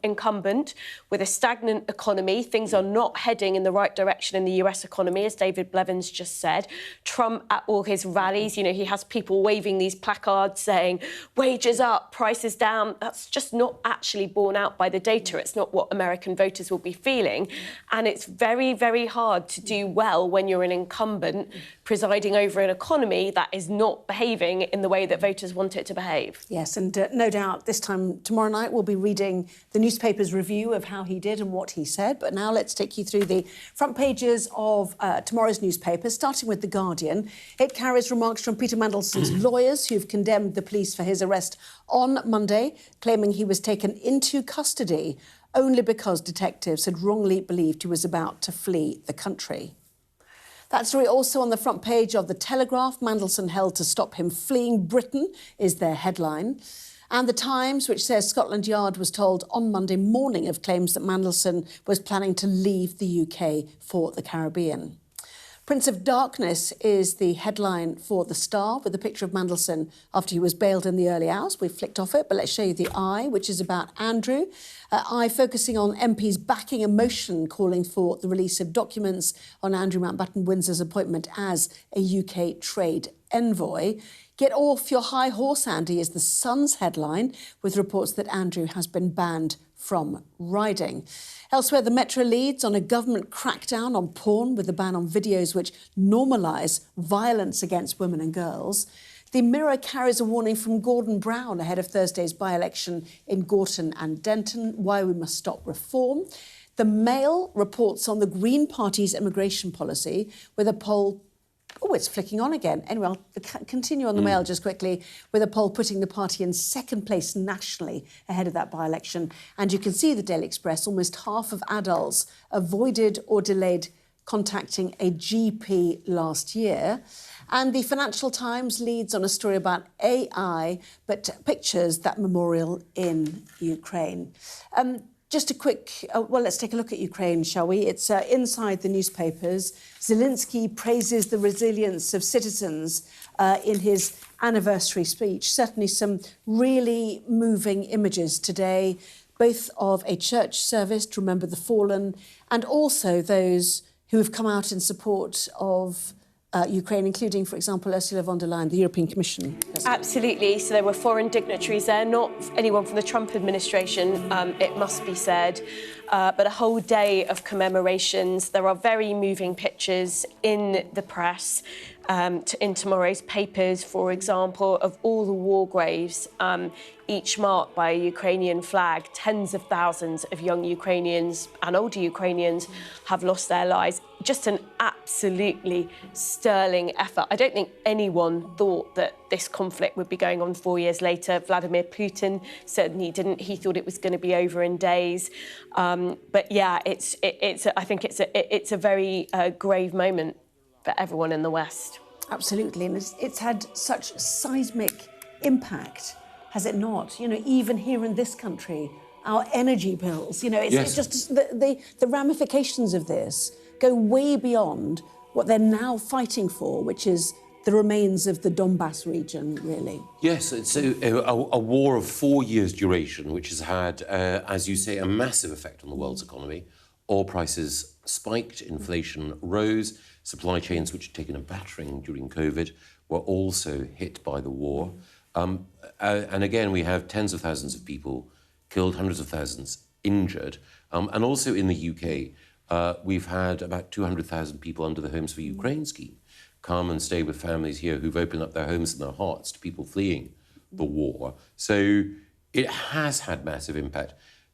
incumbent with a stagnant economy. Things are not heading in the right direction in the US economy, as David Blevins just said. Trump, at all his rallies, he has people waving these placards saying, wages up, prices down. That's just not actually borne out by the data. It's not what American voters will be feeling. And it's very, very hard to do well when you're an incumbent presiding over an economy that is not behaving in the way that voters want it to behave. Yes, and no doubt this time tomorrow night we'll be reading the newspaper's review of how he did and what he said. But now let's take you through the front pages of tomorrow's newspapers, starting with The Guardian. It carries remarks from Peter Mandelson's lawyers, who've condemned the police for his arrest on Monday, claiming he was taken into custody only because detectives had wrongly believed he was about to flee the country. That story also on the front page of The Telegraph. Mandelson held to stop him fleeing Britain is their headline. And The Times, which says Scotland Yard was told on Monday morning of claims that Mandelson was planning to leave the UK for the Caribbean. Prince of Darkness is the headline for The Star, with a picture of Mandelson after he was bailed in the early hours. We've flicked off it, but let's show you the Eye, which is about Andrew. Eye focusing on MPs backing a motion calling for the release of documents on Andrew Mountbatten-Windsor's appointment as a UK trade envoy. Get off your high horse, Andy, is the Sun's headline, with reports that Andrew has been banned from riding. Elsewhere, the Metro leads on a government crackdown on porn with a ban on videos which normalise violence against women and girls. The Mirror carries a warning from Gordon Brown ahead of Thursday's by-election in Gorton and Denton, why we must stop reform. The Mail reports on the Green Party's immigration policy with a poll. Oh, it's flicking on again. Anyway, I'll continue on the Mail just quickly with a poll putting the party in second place nationally ahead of that by-election. And you can see the Daily Express, almost half of adults avoided or delayed contacting a GP last year. And the Financial Times leads on a story about AI, but pictures that memorial in Ukraine. Just a quick, let's take a look at Ukraine, shall we? It's inside the newspapers. Zelensky praises the resilience of citizens in his anniversary speech. Certainly some really moving images today, both of a church service to remember the fallen and also those who have come out in support of Ukraine, including, for example, Ursula von der Leyen, the European Commission President. Absolutely. So there were foreign dignitaries there, not anyone from the Trump administration, it must be said, but a whole day of commemorations. There are very moving pictures in the press, in tomorrow's papers, for example, of all the war graves, each marked by a Ukrainian flag. Tens of thousands of young Ukrainians and older Ukrainians have lost their lives. Just an absolutely sterling effort. I don't think anyone thought that this conflict would be going on 4 years later. Vladimir Putin certainly didn't. He thought it was going to be over in days. But yeah, I think it's a very grave moment for everyone in the West. Absolutely, and it's had such seismic impact, has it not? Even here in this country, our energy bills, it's just the ramifications of this go way beyond what they're now fighting for, which is the remains of the Donbass region, really. Yes, it's a war of 4 years' duration, which has had, as you say, a massive effect on the world's economy. Oil prices spiked, inflation rose, supply chains, which had taken a battering during COVID, were also hit by the war. And again, we have tens of thousands of people killed, hundreds of thousands injured. And also in the UK, we've had about 200,000 people under the Homes for Ukraine scheme. come and stay with families here who've opened up their homes and their hearts to people fleeing the war. So it has had massive impact.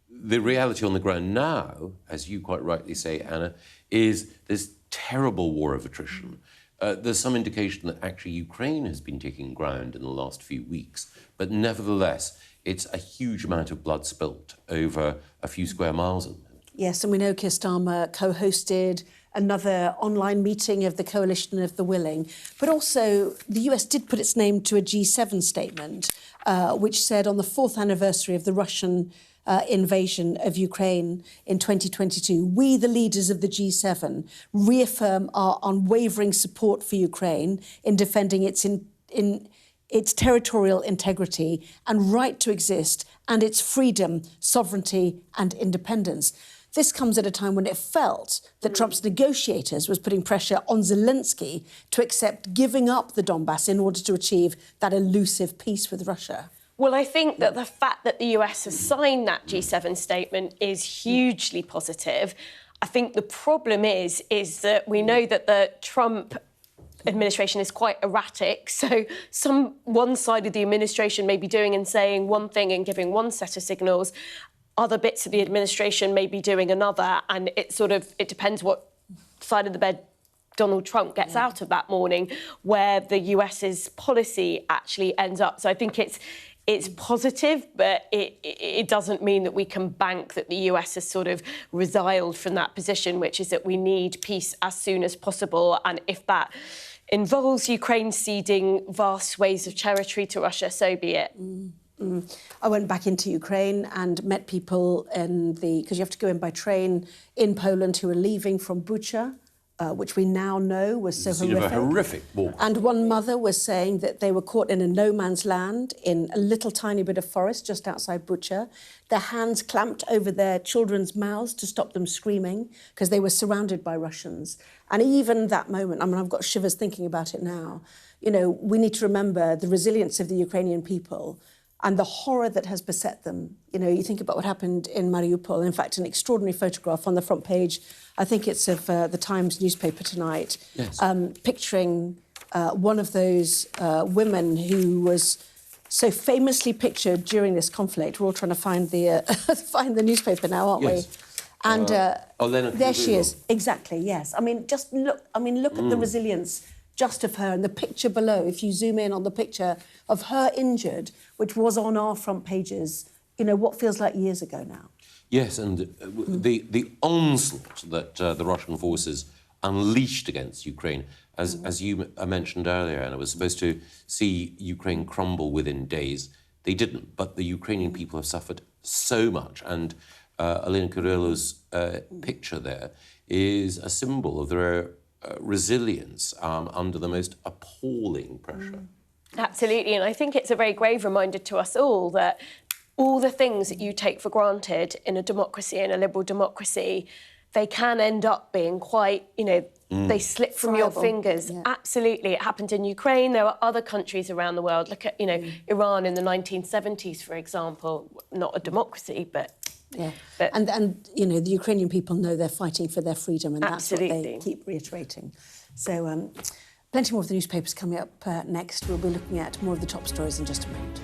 The reality on the ground now, as you quite rightly say, Anna, is this terrible war of attrition. There's some indication that actually Ukraine has been taking ground in the last few weeks, but nevertheless, it's a huge amount of blood spilt over a few square miles. Yes, and we know Keir Starmer co-hosted another online meeting of the Coalition of the Willing. But also, the US did put its name to a G7 statement, which said on the 4th anniversary of the Russian invasion of Ukraine in 2022, we, the leaders of the G7, reaffirm our unwavering support for Ukraine in defending its territorial integrity and right to exist, and its freedom, sovereignty and independence. This comes at a time when it felt that Trump's negotiators was putting pressure on Zelensky to accept giving up the Donbass in order to achieve that elusive peace with Russia. Well, I think that the fact that the US has signed that G7 statement is hugely positive. I think the problem is that we know that the Trump administration is quite erratic. So one side of the administration may be doing and saying one thing and giving one set of signals. Other bits of the administration may be doing another. And it depends what side of the bed Donald Trump gets out of that morning, where the US's policy actually ends up. So I think it's positive, but it doesn't mean that we can bank that the US has sort of resiled from that position, which is that we need peace as soon as possible. And if that involves Ukraine ceding vast swathes of territory to Russia, so be it. I went back into Ukraine and met people because you have to go in by train in Poland, who are leaving from Bucha, which we now know was so horrific. A horrific war. And one mother was saying that they were caught in a no man's land in a little tiny bit of forest just outside Bucha. Their hands clamped over their children's mouths to stop them screaming because they were surrounded by Russians. And even that moment, I mean, I've got shivers thinking about it now. You know, we need to remember the resilience of the Ukrainian people and the horror that has beset them. You know, you think about what happened in Mariupol. In fact, an extraordinary photograph on the front page, I think it's of the Times newspaper tonight, yes. Picturing one of those women who was so famously pictured during this conflict. We're all trying to find the newspaper now, aren't yes. we? And there she is. Exactly, yes. I mean, just look. I mean, look at the resilience just of her, and the picture below, if you zoom in on the picture of her injured, which was on our front pages, you know, what feels like years ago now. Yes, and the onslaught that the Russian forces unleashed against Ukraine, as you mentioned earlier, and it was supposed to see Ukraine crumble within days. They didn't, but the Ukrainian people have suffered so much, and Elena Kurylo's picture there is a symbol of their resilience under the most appalling pressure. Absolutely, and I think it's a very grave reminder to us all that all the things that you take for granted in a democracy, in a liberal democracy, they can end up being quite, you know, they slip from your fingers. Yeah. Absolutely. It happened in Ukraine. There are other countries around the world. Look at, you know, Iran in the 1970s, for example. Not a democracy, but... Yeah, and you know, the Ukrainian people know they're fighting for their freedom, and that's what they keep reiterating. So plenty more of the newspapers coming up next. We'll be looking at more of the top stories in just a moment.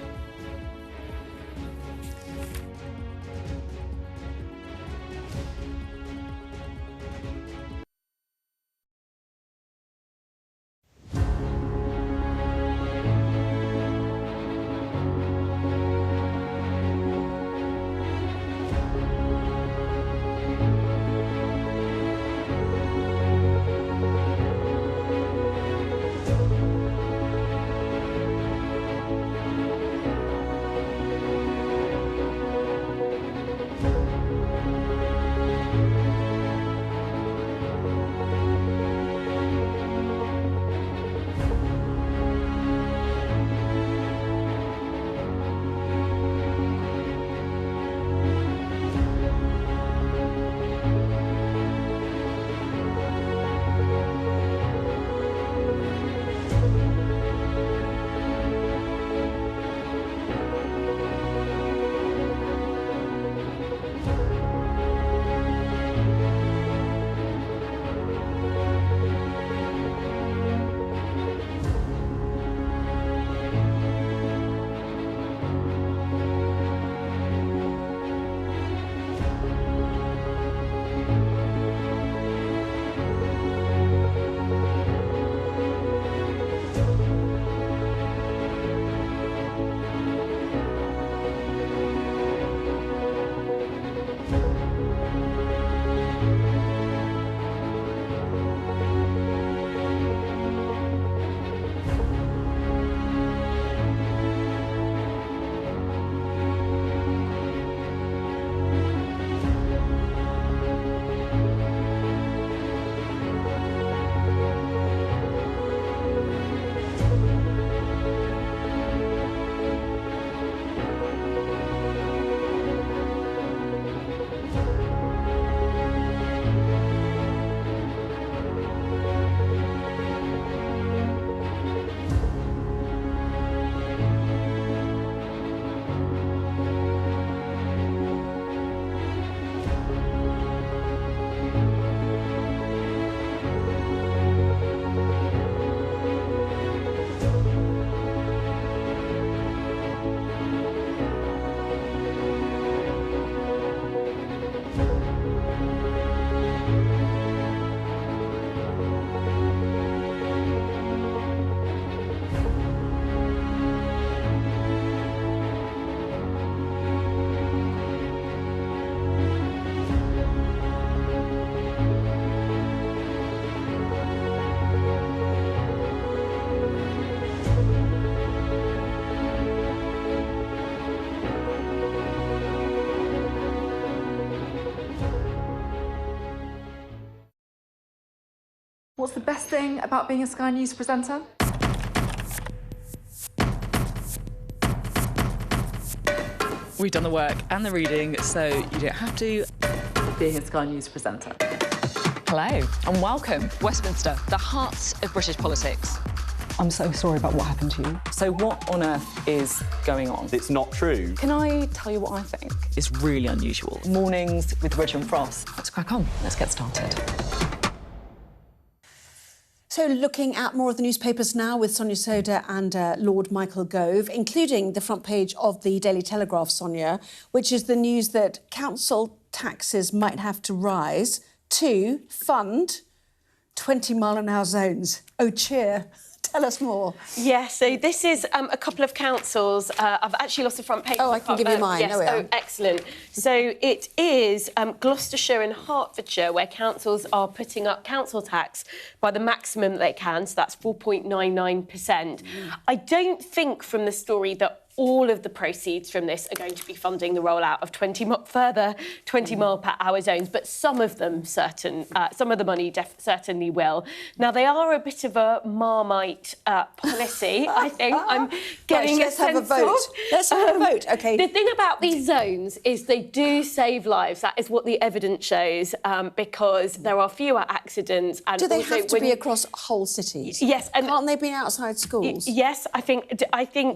What's the best thing about being a Sky News presenter? We've done the work and the reading, so you don't have to. Being a Sky News presenter. Hello and welcome, Westminster, the heart of British politics. I'm so sorry about what happened to you. So what on earth is going on? It's not true. Can I tell you what I think? It's really unusual. Mornings with Richard and Frost. Let's crack on. Let's get started. So looking at more of the newspapers now with Sonia Sodha and Lord Michael Gove, including the front page of the Daily Telegraph, Sonia, which is the news that council taxes might have to rise to fund 20-mile-an-hour zones. Oh, cheer. Tell us more. Yeah, so this is a couple of councils. I've actually lost the front page. Oh, I can give you mine. Yes, oh, excellent. So it is Gloucestershire and Hertfordshire where councils are putting up council tax by the maximum they can, so that's 4.99%. I don't think from the story that all of the proceeds from this are going to be funding the rollout of 20-mile-per-hour zones, but some of them some of the money certainly will. Now, they are a bit of a Marmite policy, I think. I'm getting let's have a vote. Let's have a vote, OK. The thing about these zones is they do save lives. That is what the evidence shows, because there are fewer accidents. And do they also have to be across whole cities? Yes. And can't they be outside schools? Yes, I think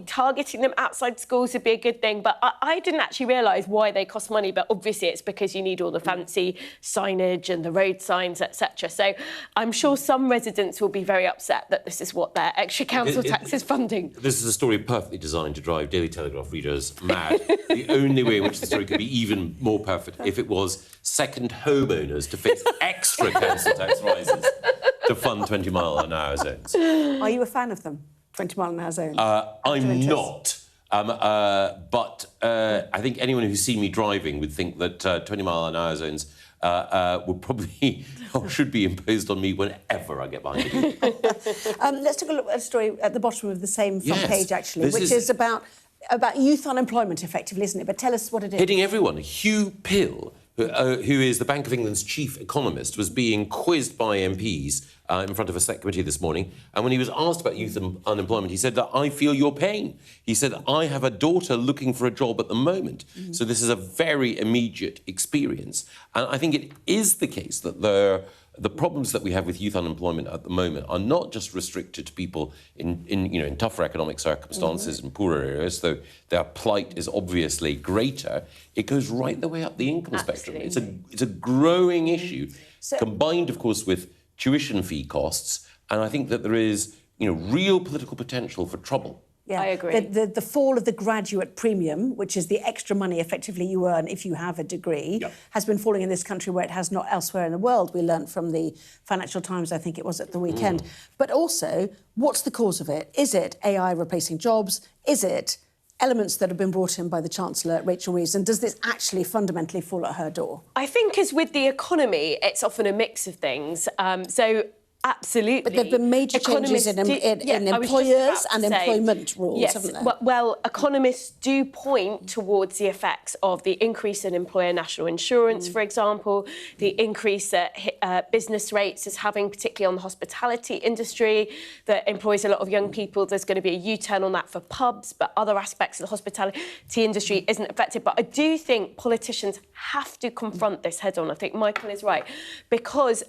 targeting them outside schools would be a good thing, but I didn't actually realise why they cost money, but obviously it's because you need all the fancy signage and the road signs, etc. So I'm sure some residents will be very upset that this is what their extra council tax is funding. This is a story perfectly designed to drive Daily Telegraph readers mad. The only way in which the story could be even more perfect if it was second homeowners to face extra council tax rises to fund 20-mile-an-hour zones. Are you a fan of them, 20-mile-an-hour zones? I'm not. But I think anyone who's seen me driving would think that 20-mile-an-hour zones would probably or should be imposed on me whenever I get behind the wheel. Let's take a look at a story at the bottom of the same front page, actually, which is about youth unemployment, effectively, isn't it? But tell us what it is. Hitting everyone. Hugh Pill, who is the Bank of England's chief economist, was being quizzed by MPs in front of a select committee this morning. And when he was asked about youth unemployment, he said that I feel your pain. He said, I have a daughter looking for a job at the moment. Mm-hmm. So this is a very immediate experience. And I think it is the case that the problems that we have with youth unemployment at the moment are not just restricted to people in tougher economic circumstances and poorer areas, though their plight is obviously greater. It goes right the way up the income spectrum. It's a growing issue, combined, of course, with tuition fee costs. And I think that there is, real political potential for trouble. Yeah, I agree. The fall of the graduate premium, which is the extra money effectively you earn if you have a degree, has been falling in this country where it has not elsewhere in the world. We learnt from the Financial Times, I think it was at the weekend. But also, what's the cause of it? Is it AI replacing jobs? Is it elements that have been brought in by the Chancellor, Rachel Reeves, and does this actually fundamentally fall at her door? I think, as with the economy, it's often a mix of things. Absolutely. But there have been major changes in employers and employment rules, haven't there? Well, economists do point towards the effects of the increase in employer national insurance, for example, the increase that business rates is having, particularly on the hospitality industry, that employs a lot of young people. There's going to be a U-turn on that for pubs, but other aspects of the hospitality industry isn't affected. But I do think politicians have to confront this head-on. I think Michael is right, because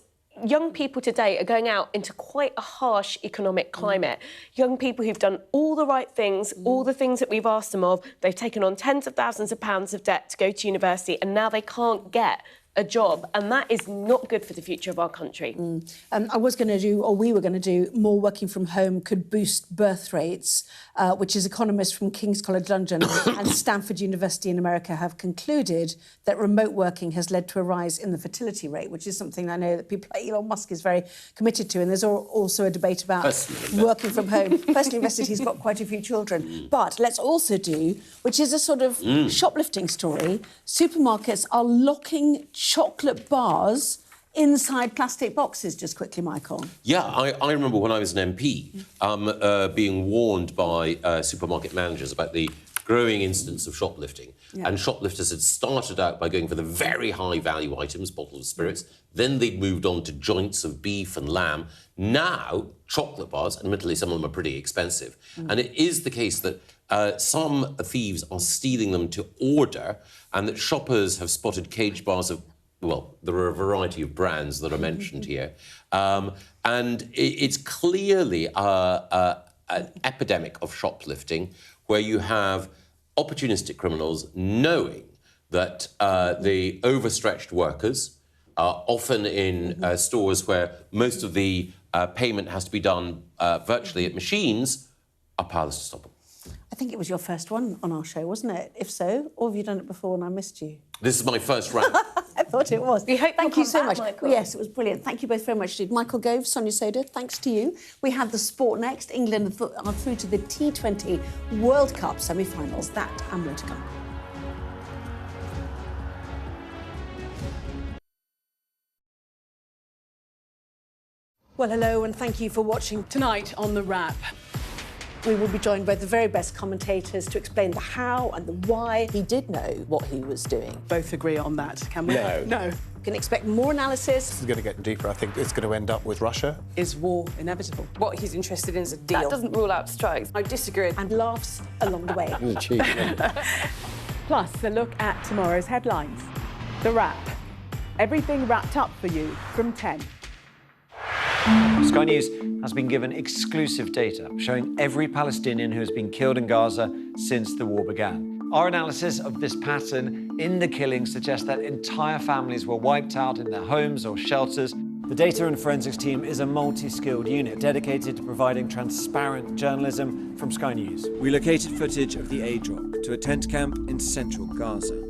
young people today are going out into quite a harsh economic climate. Young people who've done all the right things, all the things that we've asked them of, they've taken on tens of thousands of pounds of debt to go to university, and now they can't get a job, and that is not good for the future of our country. We were going to do more working from home could boost birth rates, which is economists from King's College London and Stanford University in America have concluded that remote working has led to a rise in the fertility rate, which is something I know that people like Elon Musk is very committed to, and there's also a debate about working from home. Personally invested, he's got quite a few children. But let's also do, which is a sort of shoplifting story, supermarkets are locking chocolate bars inside plastic boxes, just quickly, Michael. Yeah, I remember when I was an MP being warned by supermarket managers about the growing instance of shoplifting. Yeah. And shoplifters had started out by going for the very high-value items, bottles of spirits. Then they'd moved on to joints of beef and lamb. Now, chocolate bars, admittedly, some of them are pretty expensive. And it is the case that some thieves are stealing them to order, and that shoppers have spotted cage bars of, well, there are a variety of brands that are mentioned here. And it's clearly an epidemic of shoplifting where you have opportunistic criminals knowing that the overstretched workers are often in stores where most of the payment has to be done virtually at machines, are powerless to stop them. I think it was your first one on our show, wasn't it? If so, or have you done it before and I missed you? This is my first round. I thought it was. We hope Thank you so back, much. Michael. Yes, it was brilliant. Thank you both very much indeed. Michael Gove, Sonia Sodha, thanks to you. We have the sport next. England are through to the T20 World Cup semi-finals. That and more to come. Well, hello and thank you for watching tonight on The Wrap. We will be joined by the very best commentators to explain the how and the why. He did know what he was doing. Both agree on that, can we? No. No. Can expect more analysis. This is going to get deeper. I think it's going to end up with Russia. Is war inevitable? What he's interested in is a deal. That doesn't rule out strikes. I disagree. And laughs along the way. Plus, a look at tomorrow's headlines. The Wrap. Everything wrapped up for you from 10. Sky News has been given exclusive data showing every Palestinian who has been killed in Gaza since the war began. Our analysis of this pattern in the killings suggests that entire families were wiped out in their homes or shelters. The data and forensics team is a multi-skilled unit dedicated to providing transparent journalism from Sky News. We located footage of the airdrop to a tent camp in central Gaza.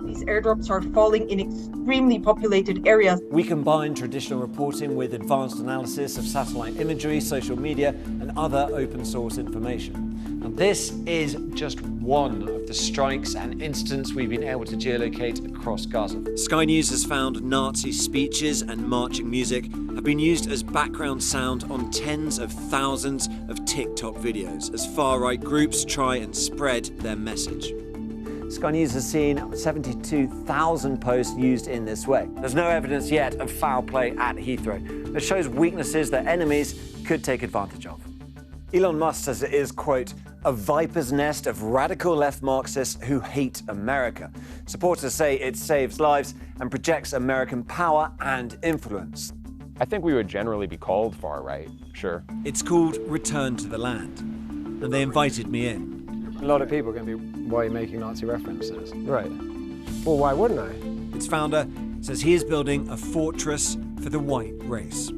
These airdrops are falling in extremely populated areas. We combine traditional reporting with advanced analysis of satellite imagery, social media, and other open source information. Now, this is just one of the strikes and incidents we've been able to geolocate across Gaza. Sky News has found Nazi speeches and marching music have been used as background sound on tens of thousands of TikTok videos as far-right groups try and spread their message. Sky News has seen 72,000 posts used in this way. There's no evidence yet of foul play at Heathrow. It shows weaknesses that enemies could take advantage of. Elon Musk says it is, quote, a viper's nest of radical left Marxists who hate America. Supporters say it saves lives and projects American power and influence. I think we would generally be called far right, sure. It's called Return to the Land, and they invited me in. A lot of people are going to be, why are you making Nazi references? Right. Well, why wouldn't I? Its founder says he is building a fortress for the white race.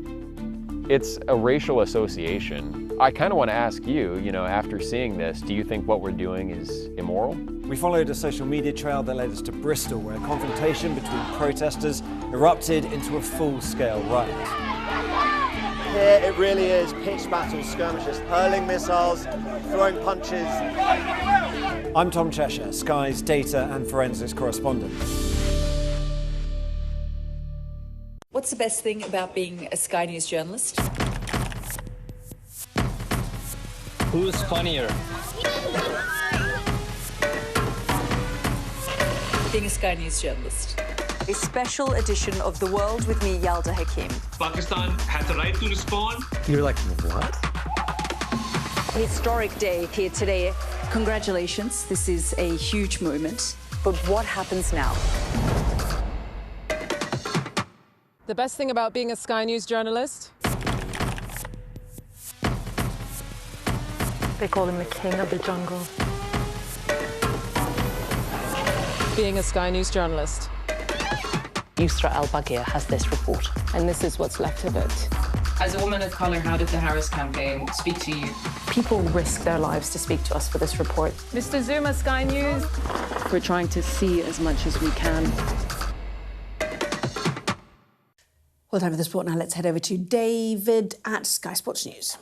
It's a racial association. I kind of want to ask you, after seeing this, do you think what we're doing is immoral? We followed a social media trail that led us to Bristol, where a confrontation between protesters erupted into a full-scale riot. Here it really is pitched battle skirmishes, hurling missiles, throwing punches. I'm Tom Cheshire, Sky's data and forensics correspondent. What's the best thing about being a Sky News journalist? Who's funnier? Being a Sky News journalist. A special edition of The World with me, Yalda Hakim. Pakistan has the right to respond. You're like, what? A historic day here today. Congratulations, this is a huge moment. But what happens now? The best thing about being a Sky News journalist? They call him the king of the jungle. Being a Sky News journalist. Yusra al-Baghir has this report. And this is what's left of it. As a woman of colour, how did the Harris campaign speak to you? People risk their lives to speak to us for this report. Mr. Zuma, Sky News. We're trying to see as much as we can. Well, time for the sport now. Let's head over to David at Sky Sports News.